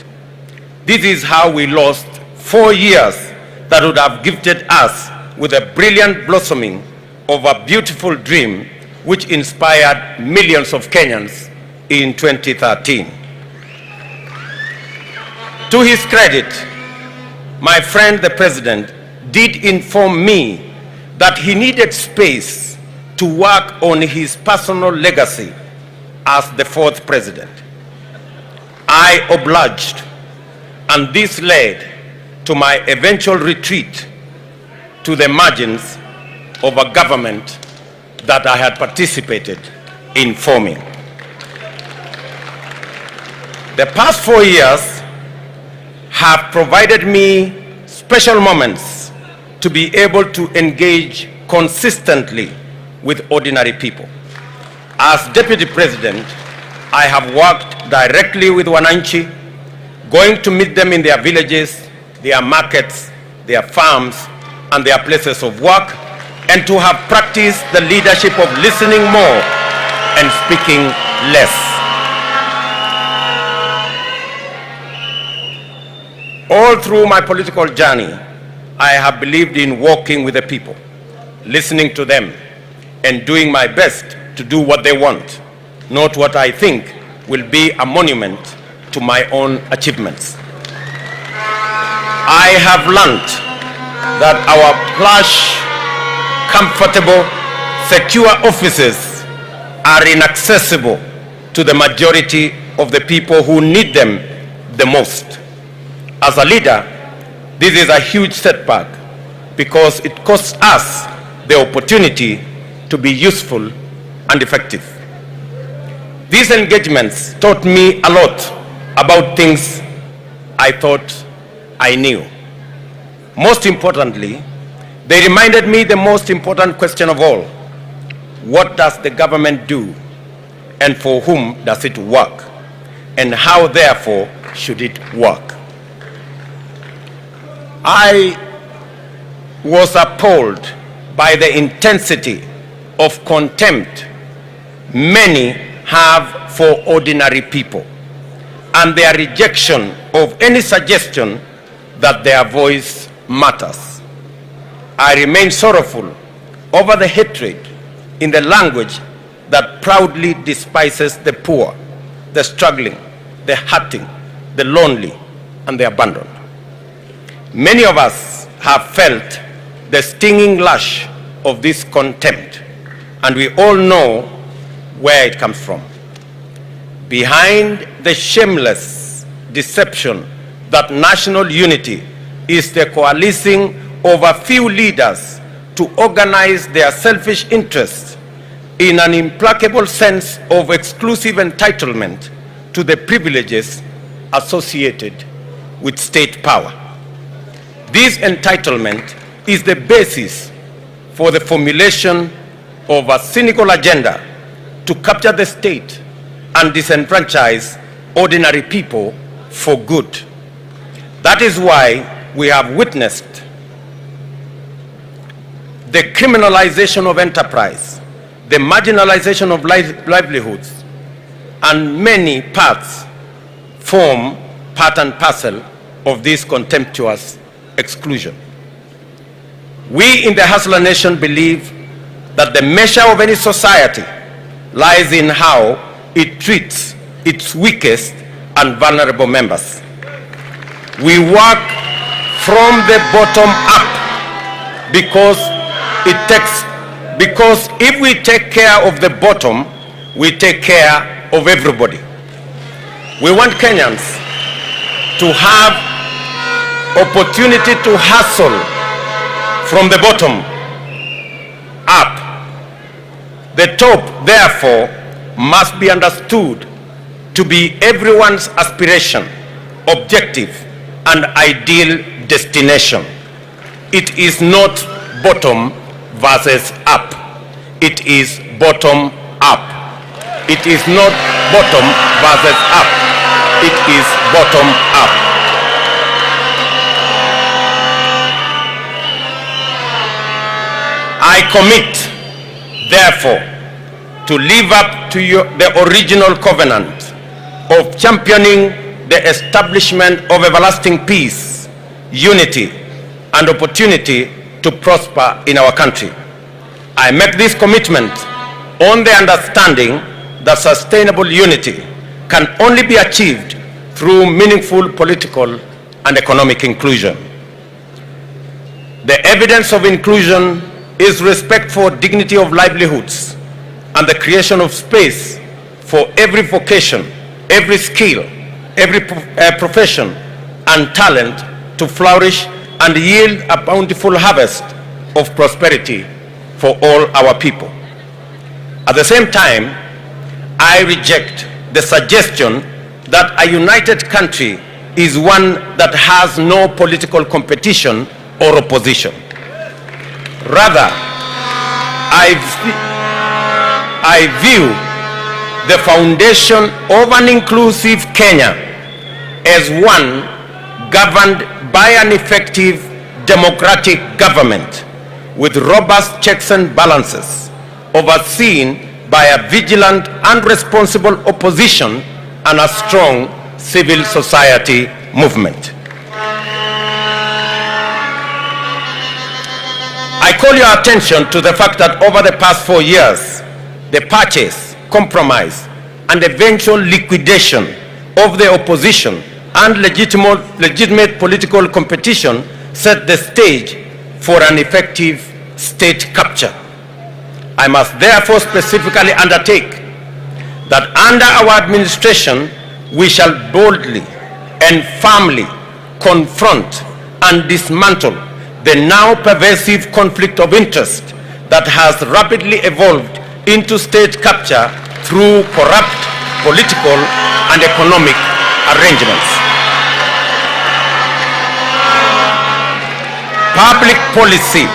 D: This is how we lost 4 years that would have gifted us with a brilliant blossoming of a beautiful dream which inspired millions of Kenyans in 2013. To his credit, my friend the President did inform me that he needed space to work on his personal legacy as the 4th President. I obliged, and this led to my eventual retreat to the margins of a government that I had participated in forming. The past 4 years have provided me special moments to be able to engage consistently with ordinary people. As Deputy President, I have worked directly with Wananchi, going to meet them in their villages, their markets, their farms, and their places of work, and to have practiced the leadership of listening more and speaking less. All through my political journey, I have believed in walking with the people, listening to them, and doing my best to do what they want, not what I think will be a monument to my own achievements. I have learned that our plush, comfortable, secure offices are inaccessible to the majority of the people who need them the most. As a leader, this is a huge setback because it costs us the opportunity to be useful and effective. These engagements taught me a lot about things I thought I knew. Most importantly, they reminded me the most important question of all: what does the government do, and for whom does it work, and how therefore should it work? I was appalled by the intensity of contempt many have for ordinary people and their rejection of any suggestion that their voice matters. I remain sorrowful over the hatred in the language that proudly despises the poor, the struggling, the hurting, the lonely, and the abandoned. Many of us have felt the stinging lash of this contempt, and we all know where it comes from. Behind the shameless deception that national unity is the coalescing of a few leaders to organize their selfish interests in an implacable sense of exclusive entitlement to the privileges associated with state power. This entitlement is the basis for the formulation of a cynical agenda to capture the state and disenfranchise ordinary people for good. That is why we have witnessed the criminalization of enterprise, the marginalization of livelihoods, and many parts form part and parcel of this contemptuous exclusion. We in the Hustler Nation believe that the measure of any society lies in how it treats its weakest and vulnerable members. We work from the bottom up because if we take care of the bottom, we take care of everybody. We want Kenyans to have opportunity to hustle from the bottom up. The top, therefore, must be understood to be everyone's aspiration, objective, and ideal destination. It is not bottom versus up. It is bottom up. It is not bottom versus up. It is bottom up. I commit, therefore, to live up to the original covenant of championing the establishment of everlasting peace unity, and opportunity to prosper in our country. I make this commitment on the understanding that sustainable unity can only be achieved through meaningful political and economic inclusion. The evidence of inclusion is respect for dignity of livelihoods and the creation of space for every vocation, every skill, every profession and talent to flourish and yield a bountiful harvest of prosperity for all our people. At the same time, I reject the suggestion that a united country is one that has no political competition or opposition. Rather, I view the foundation of an inclusive Kenya as one governed by an effective democratic government with robust checks and balances, overseen by a vigilant and responsible opposition and a strong civil society movement. I call your attention to the fact that over the past 4 years, the purchase, compromise, and eventual liquidation of the opposition and legitimate political competition set the stage for an effective state capture. I must therefore specifically undertake that under our administration, we shall boldly and firmly confront and dismantle the now pervasive conflict of interest that has rapidly evolved into state capture through corrupt political and economic arrangements. Public policy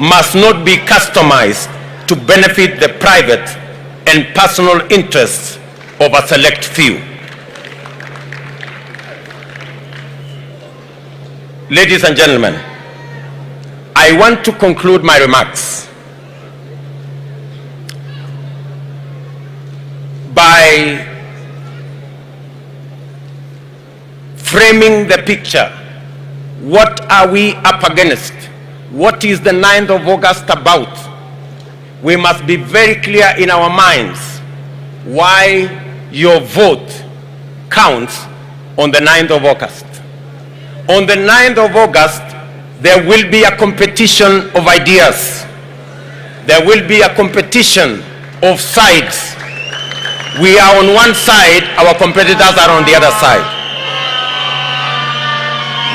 D: must not be customized to benefit the private and personal interests of a select few. Ladies and gentlemen, I want to conclude my remarks by framing the picture. What are we up against? What is the 9th of August about? We must be very clear in our minds why your vote counts on the 9th of August. On the 9th of August, there will be a competition of ideas. There will be a competition of sides. We are on one side, our competitors are on the other side.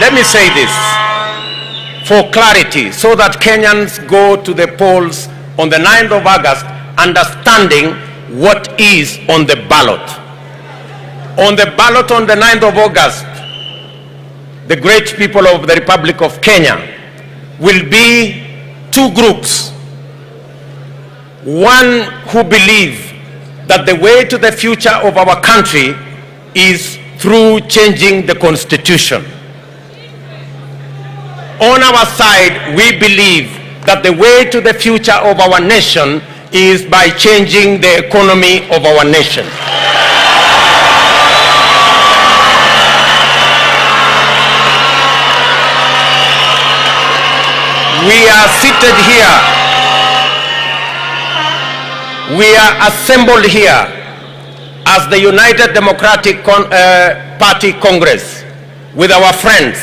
D: Let me say this for clarity so that Kenyans go to the polls on the 9th of August understanding what is on the ballot. On the ballot on the 9th of August, the great people of the Republic of Kenya will be two groups. One who believe that the way to the future of our country is through changing the Constitution. On our side, we believe that the way to the future of our nation is by changing the economy of our nation. We are seated here. We are assembled here as the United Democratic Party Congress with our friends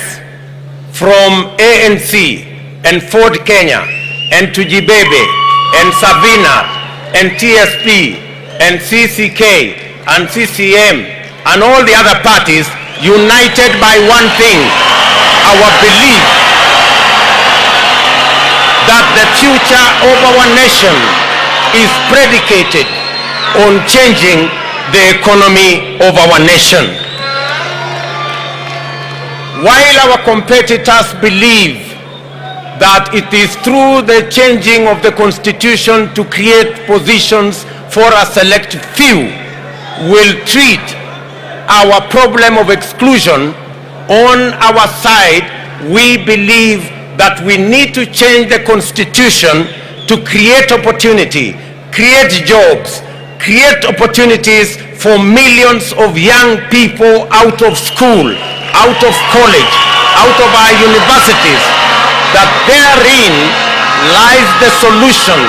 D: from ANC and Ford Kenya and Tujibebe and Savina and TSP and CCK and CCM and all the other parties, united by one thing, our belief that the future of our nation is predicated on changing the economy of our nation. While our competitors believe that it is through the changing of the Constitution to create positions for a select few will treat our problem of exclusion, on our side, we believe that we need to change the Constitution to create opportunity, create jobs, create opportunities for millions of young people out of school, out of college, out of our universities, that therein lies the solution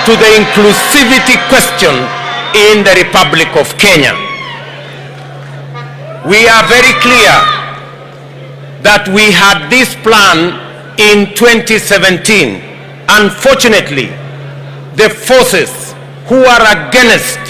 D: to the inclusivity question in the Republic of Kenya. We are very clear that we had this plan in 2017. Unfortunately, the forces who are against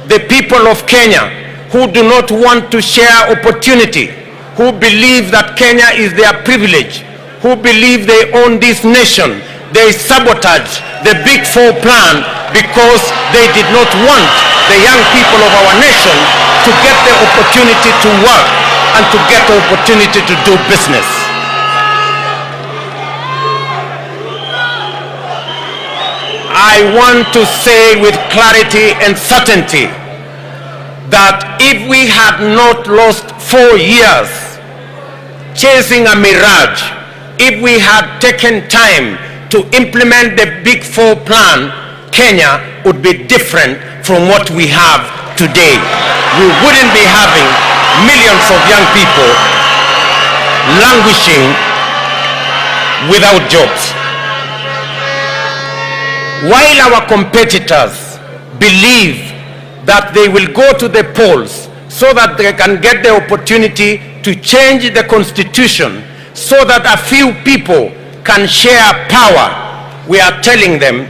D: the people of Kenya, who do not want to share opportunity, who believe that Kenya is their privilege, who believe they own this nation, they sabotage the Big Four plan because they did not want the young people of our nation to get the opportunity to work and to get the opportunity to do business. I want to say with clarity and certainty that if we had not lost 4 years chasing a mirage, if we had taken time to implement the Big Four plan, Kenya would be different from what we have today. We wouldn't be having millions of young people languishing without jobs. While our competitors believe that they will go to the polls so that they can get the opportunity to change the constitution so that a few people can share power, we are telling them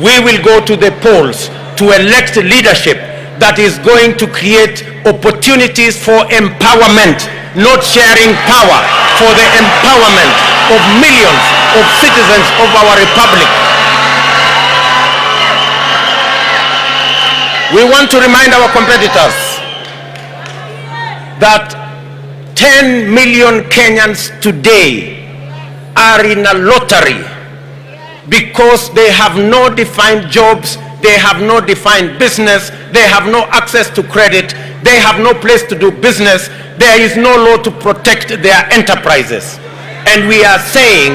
D: we will go to the polls to elect leadership that is going to create opportunities for empowerment, not sharing power, for the empowerment of millions of citizens of our republic. We want to remind our competitors that 10 million Kenyans today are in a lottery because they have no defined jobs, they have no defined business, they have no access to credit, they have no place to do business, there is no law to protect their enterprises. And we are saying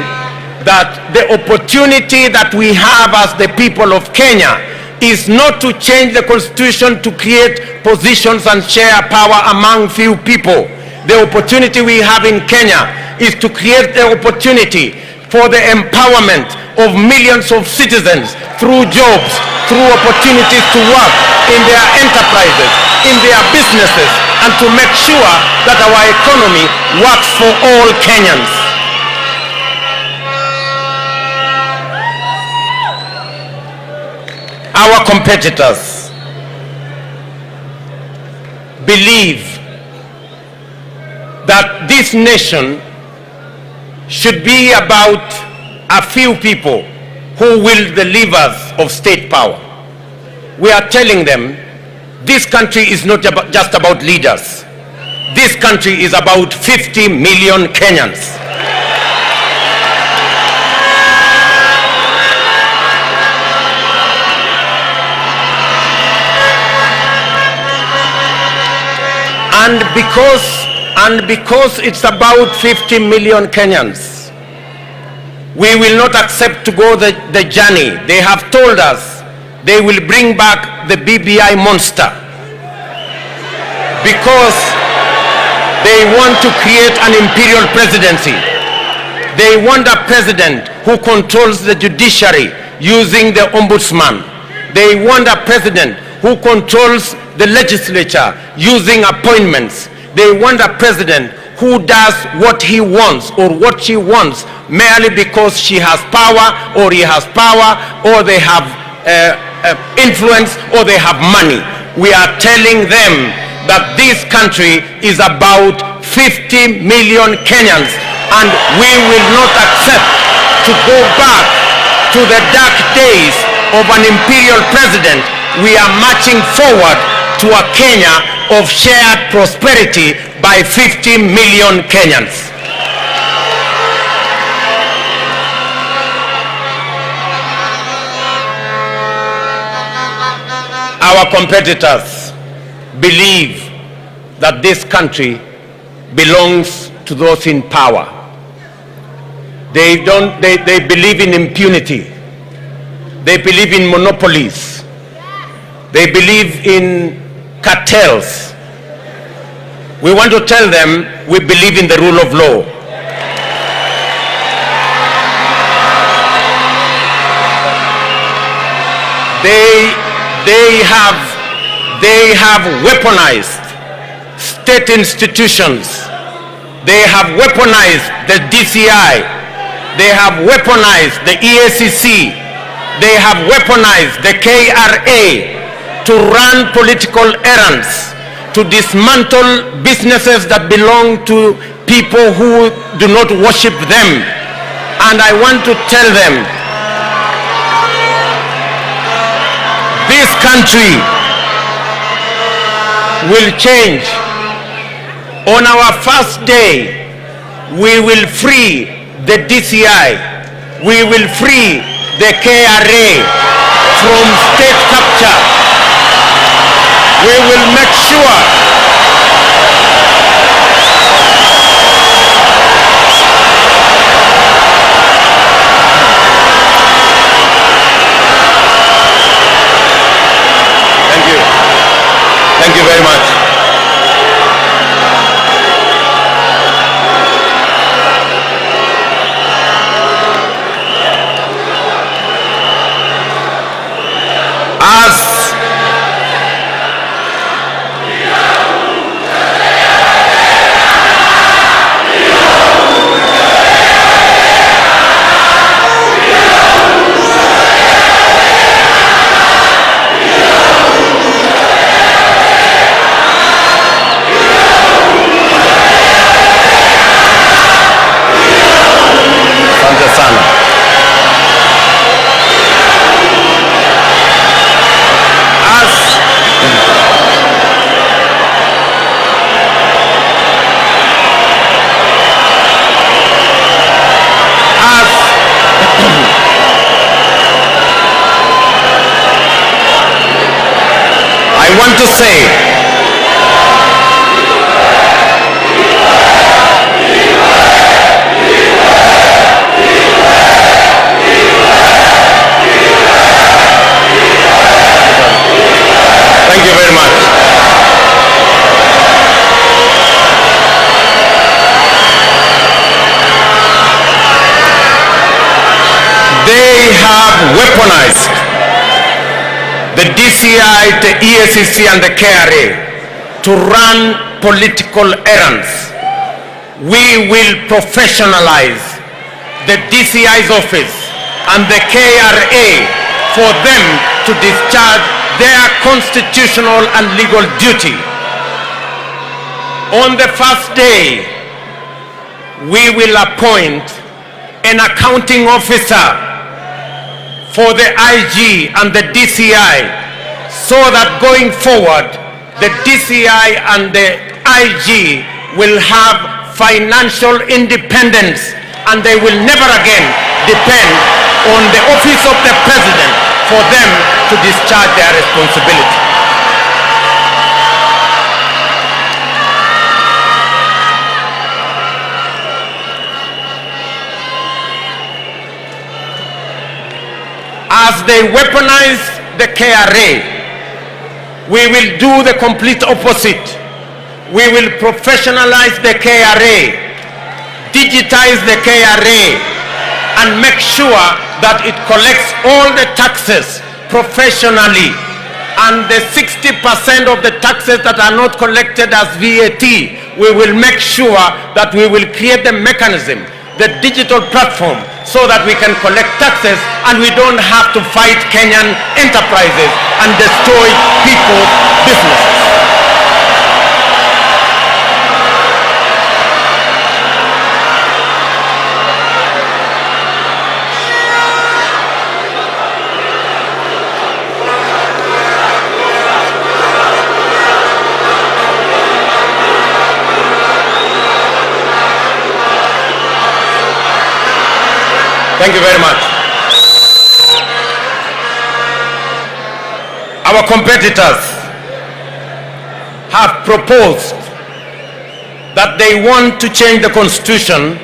D: that the opportunity that we have as the people of Kenya is not to change the constitution to create positions and share power among few people. The opportunity we have in Kenya is to create the opportunity for the empowerment of millions of citizens through jobs, through opportunities to work in their enterprises, in their businesses, and to make sure that our economy works for all Kenyans. Our competitors believe that this nation should be about a few people who wield the levers of state power. We are telling them this country is not just about leaders. This country is about 50 million Kenyans. And because it's about 50 million Kenyans, we will not accept to go the journey. They have told us they will bring back the BBI monster because they want to create an imperial presidency. They want a president who controls the judiciary using the ombudsman. They want a president who controls the legislature using appointments. They want a president who does what he wants or what she wants merely because she has power or he has power or they have influence or they have money. We are telling them that this country is about 50 million Kenyans and we will not accept to go back to the dark days of an imperial president. We are marching forward to a Kenya of shared prosperity by 50 million Kenyans. Our competitors believe that this country belongs to those in power. They believe in impunity. They believe in monopolies. They believe in cartels. We want to tell them we believe in the rule of law. They have weaponized state institutions. They have weaponized the DCI. They have weaponized the EACC. They have weaponized the KRA to run political errands, to dismantle businesses that belong to people who do not worship them. And I want to tell them, this country will change. On our first day, we will free the DCI. We will free the KRA from state capture. We will make sure Thank you very much. I want to say, thank you very much. They have weaponized the DCI, the EACC and the KRA to run political errands. We will professionalize the DCI's office and the KRA for them to discharge their constitutional and legal duty. On the first day, we will appoint an accounting officer for the IG and the DCI, so that going forward, the DCI and the IG will have financial independence and they will never again depend on the office of the president for them to discharge their responsibility. As they weaponize the KRA, we will do the complete opposite. We will professionalize the KRA, digitize the KRA, and make sure that it collects all the taxes professionally. And the 60% of the taxes that are not collected as VAT, we will make sure that we will create the mechanism, the digital platform, so that we can collect taxes and we don't have to fight Kenyan enterprises and destroy people's businesses. Thank you very much. Our competitors have proposed that they want to change the constitution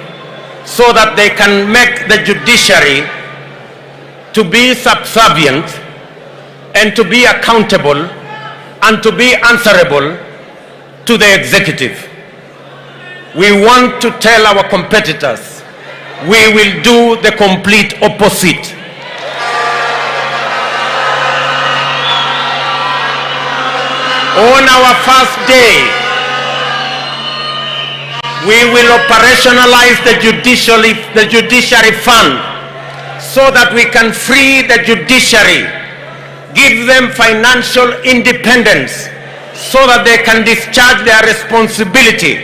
D: so that they can make the judiciary to be subservient and to be accountable and to be answerable to the executive. We want to tell our competitors we will do the complete opposite. On our first day, we will operationalize the judiciary fund so that we can free the judiciary, give them financial independence so that they can discharge their responsibility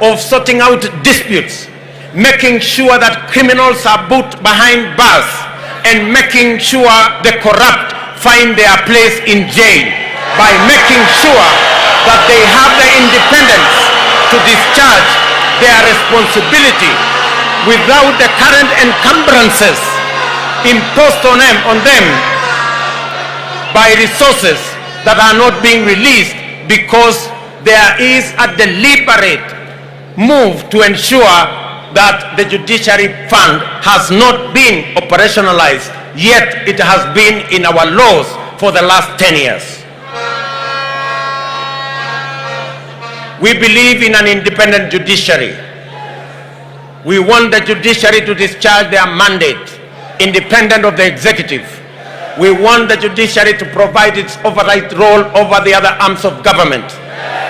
D: of sorting out disputes, making sure that criminals are put behind bars, and making sure the corrupt find their place in jail, by making sure that they have the independence to discharge their responsibility without the current encumbrances imposed on them by resources that are not being released, because there is a deliberate move to ensure that the judiciary fund has not been operationalized, yet it has been in our laws for the last 10 years. We believe in an independent judiciary. We want the judiciary to discharge their mandate independent of the executive. We want the judiciary to provide its oversight role over the other arms of government.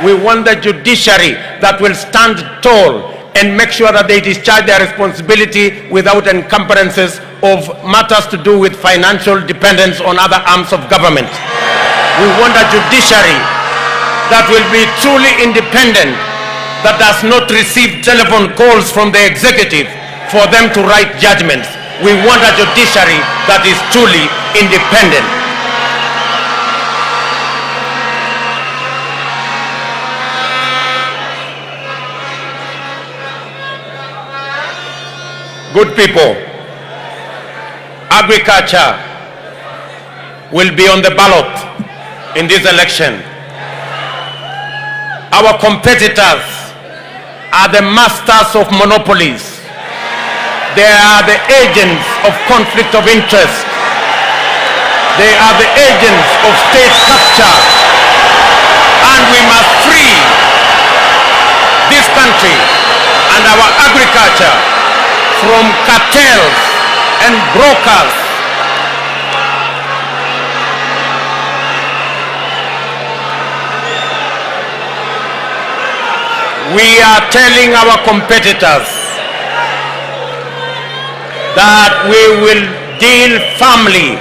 D: We want the judiciary that will stand tall and make sure that they discharge their responsibility without encumbrances of matters to do with financial dependence on other arms of government. We want a judiciary that will be truly independent, that does not receive telephone calls from the executive for them to write judgments. We want a judiciary that is truly independent. Good people, agriculture will be on the ballot in this election. Our competitors are the masters of monopolies. They are the agents of conflict of interest. They are the agents of state capture. And we must free this country and our agriculture from cartels and brokers. We are telling our competitors that we will deal firmly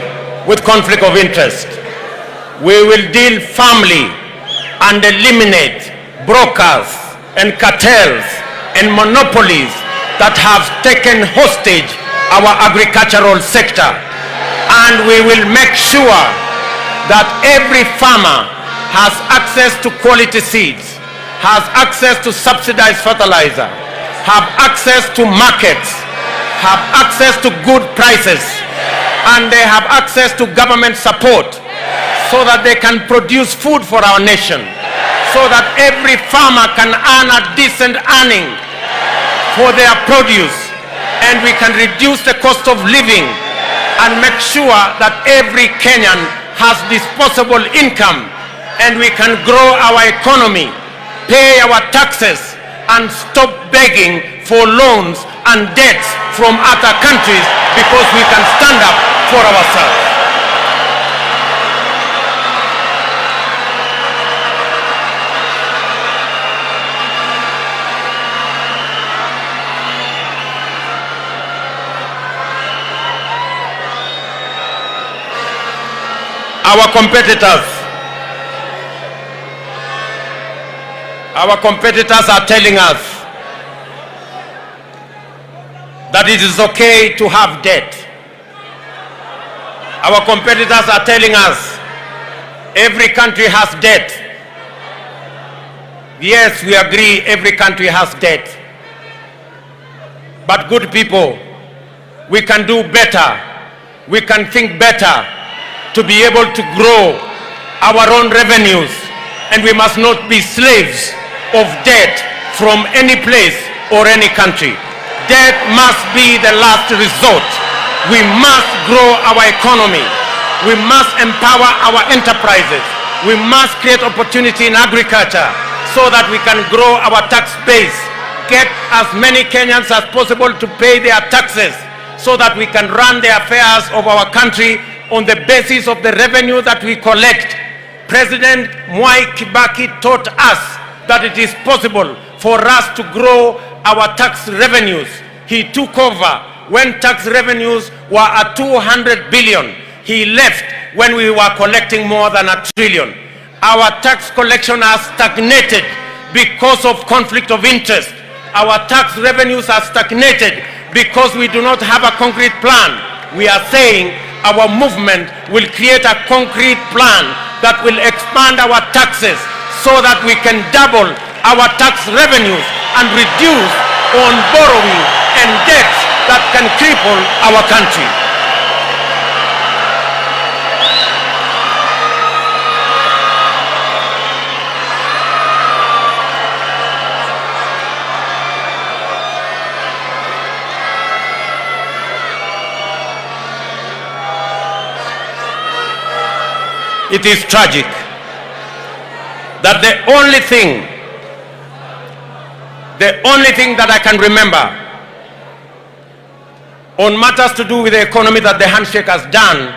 D: with conflict of interest. We will deal firmly and eliminate brokers and cartels and monopolies that have taken hostage our agricultural sector. And we will make sure that every farmer has access to quality seeds, has access to subsidized fertilizer, have access to markets, have access to good prices, and they have access to government support so that they can produce food for our nation, so that every farmer can earn a decent earning for their produce, and we can reduce the cost of living and make sure that every Kenyan has disposable income, and we can grow our economy, pay our taxes, and stop begging for loans and debts from other countries, because we can stand up for ourselves. Our competitors are telling us that it is okay to have debt. Our competitors are telling us every country has debt. Yes, we agree every country has debt. But good people, we can do better. We can think better to be able to grow our own revenues, and we must not be slaves of debt from any place or any country. Debt must be the last resort. We must grow our economy. We must empower our enterprises. We must create opportunity in agriculture so that we can grow our tax base, get as many Kenyans as possible to pay their taxes so that we can run the affairs of our country on the basis of the revenue that we collect, President Mwai Kibaki taught us that it is possible for us to grow our tax revenues. He took over when tax revenues were at 200 billion. He left when we were collecting more than $1 trillion. Our tax collection has stagnated because of conflict of interest. Our tax revenues are stagnated because we do not have a concrete plan. We are saying our movement will create a concrete plan that will expand our taxes so that we can double our tax revenues and reduce on borrowing and debts that can cripple our country. It is tragic that the only thing that I can remember on matters to do with the economy that the handshake has done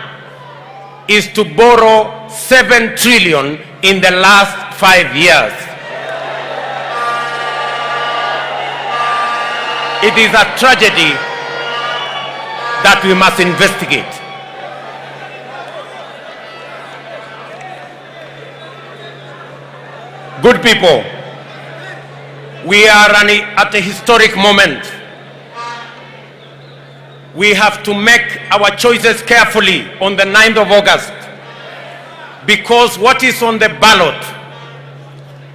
D: is to borrow 7 trillion in the last 5 years. It is a tragedy that we must investigate. Good people, we are at a historic moment. We have to make our choices carefully on the 9th of August, because what is on the ballot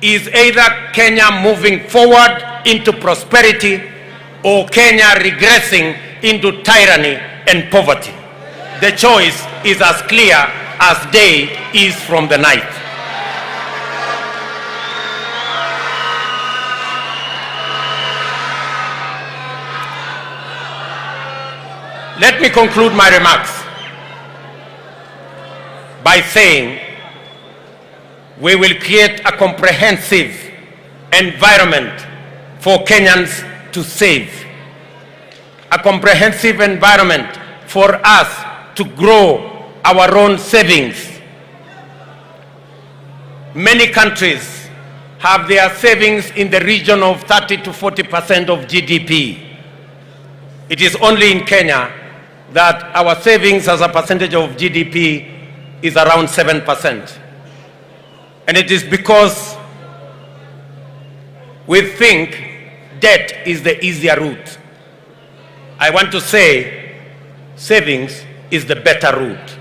D: is either Kenya moving forward into prosperity or Kenya regressing into tyranny and poverty. The choice is as clear as day is from the night. Let me conclude my remarks by saying we will create a comprehensive environment for Kenyans to save, a comprehensive environment for us to grow our own savings. Many countries have their savings in the region of 30 to 40% of GDP. It is only in Kenya that our savings as a percentage of GDP is around 7%. And it is because we think debt is the easier route. I want to say savings is the better route.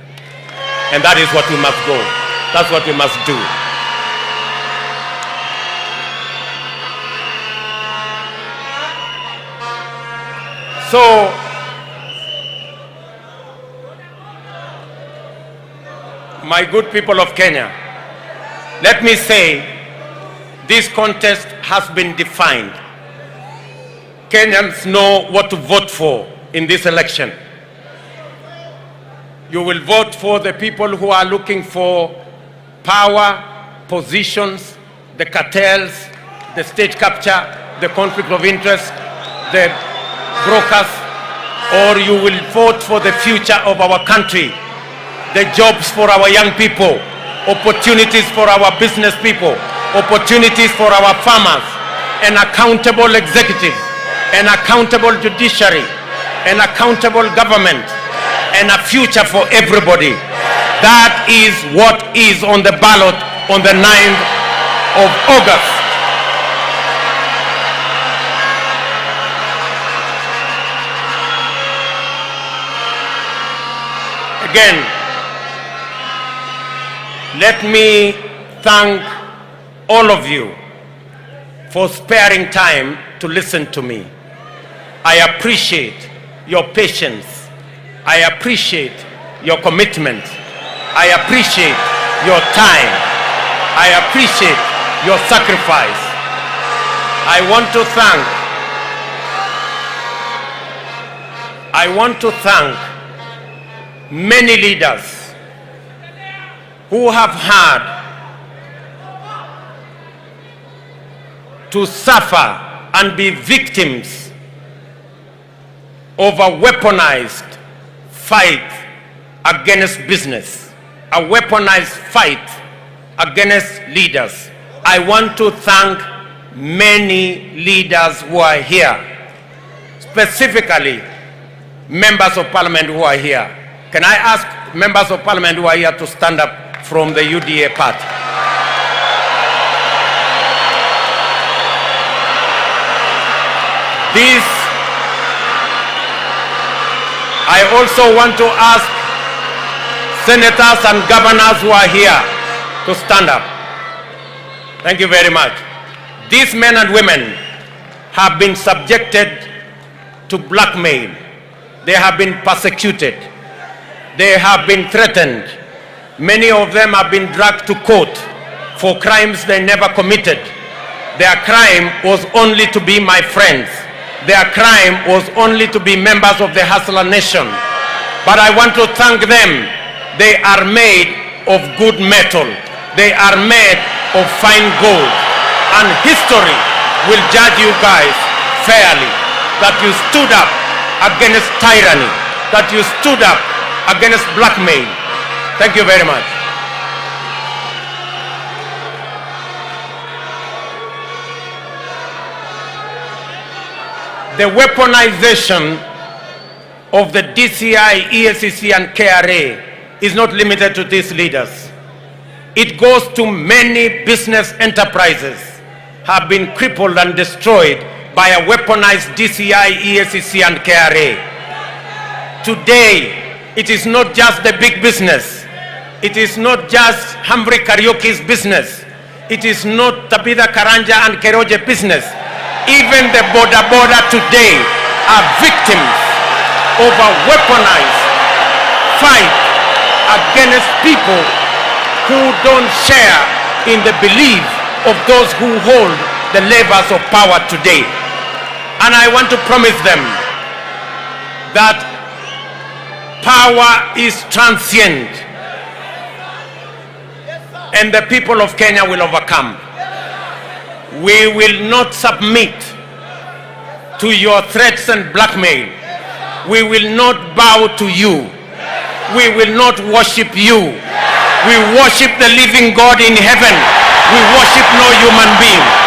D: And that is what we must go. That's what we must do. So, my good people of Kenya, let me say this contest has been defined. Kenyans know what to vote for in this election. You will vote for the people who are looking for power, positions, the cartels, the state capture, the conflict of interest, the brokers, or you will vote for the future of our country, the jobs for our young people, opportunities for our business people, opportunities for our farmers, an accountable executive, an accountable judiciary, an accountable government, and a future for everybody. That is what is on the ballot on the 9th of August. Again, let me thank all of you for sparing time to listen to me. I appreciate your patience. I appreciate your commitment. I appreciate your time. I appreciate your sacrifice. I want to thank many leaders who have had to suffer and be victims of a weaponized fight against business, a weaponized fight against leaders. I want to thank many leaders who are here, specifically members of parliament who are here. Can I ask members of parliament who are here to stand up from the UDA party? This, I also want to ask senators and governors who are here to stand up. Thank you very much. These men and women have been subjected to blackmail. They have been persecuted. They have been threatened. Many of them have been dragged to court for crimes they never committed. Their crime was only to be my friends. Their crime was only to be members of the Hustler Nation. But I want to thank them. They are made of good metal. They are made of fine gold. And history will judge you guys fairly, that you stood up against tyranny, that you stood up against blackmail. Thank you very much. The weaponization of the DCI, EACC and KRA is not limited to these leaders. It goes to many business enterprises have been crippled and destroyed by a weaponized DCI, EACC and KRA. Today, it is not just the big business. It is not just Humphrey Karaoke's business. It is not Tabitha Karanja and Keroje business. Even the border today are victims of a weaponized fight against people who don't share in the belief of those who hold the levers of power today. And I want to promise them that power is transient and the people of Kenya will overcome. We will not submit to your threats and blackmail. We will not bow to you. We will not worship you. We worship the living God in heaven. We worship no human being.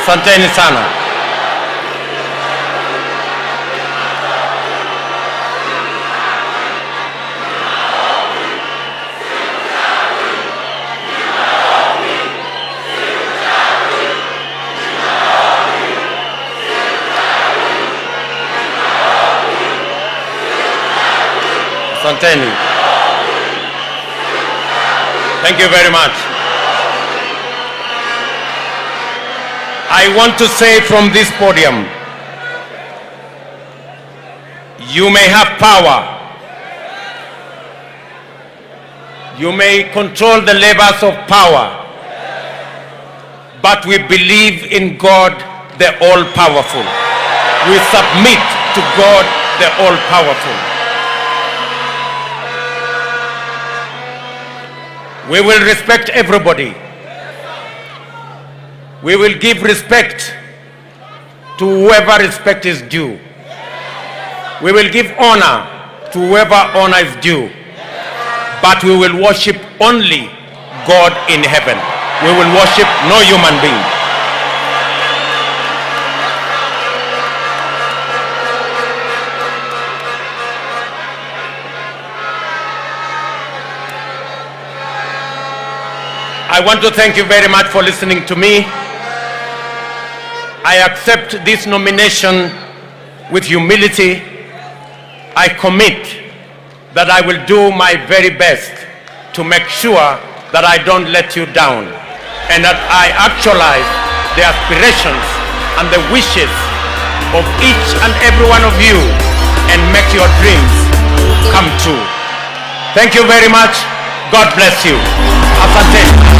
D: Asanteni sana. Asanteni. Thank you very much. I want to say from this podium, you may have power, you may control the levers of power, but we believe in God, the all-powerful. We submit to God, the all-powerful. We will respect everybody. We will give respect to whoever respect is due. We will give honor to whoever honor is due. But we will worship only God in heaven. We will worship no human being. I want to thank you very much for listening to me. I accept this nomination with humility. I commit that I will do my very best to make sure that I don't let you down and that I actualize the aspirations and the wishes of each and every one of you and make your dreams come true. Thank you very much. God bless you. Asante.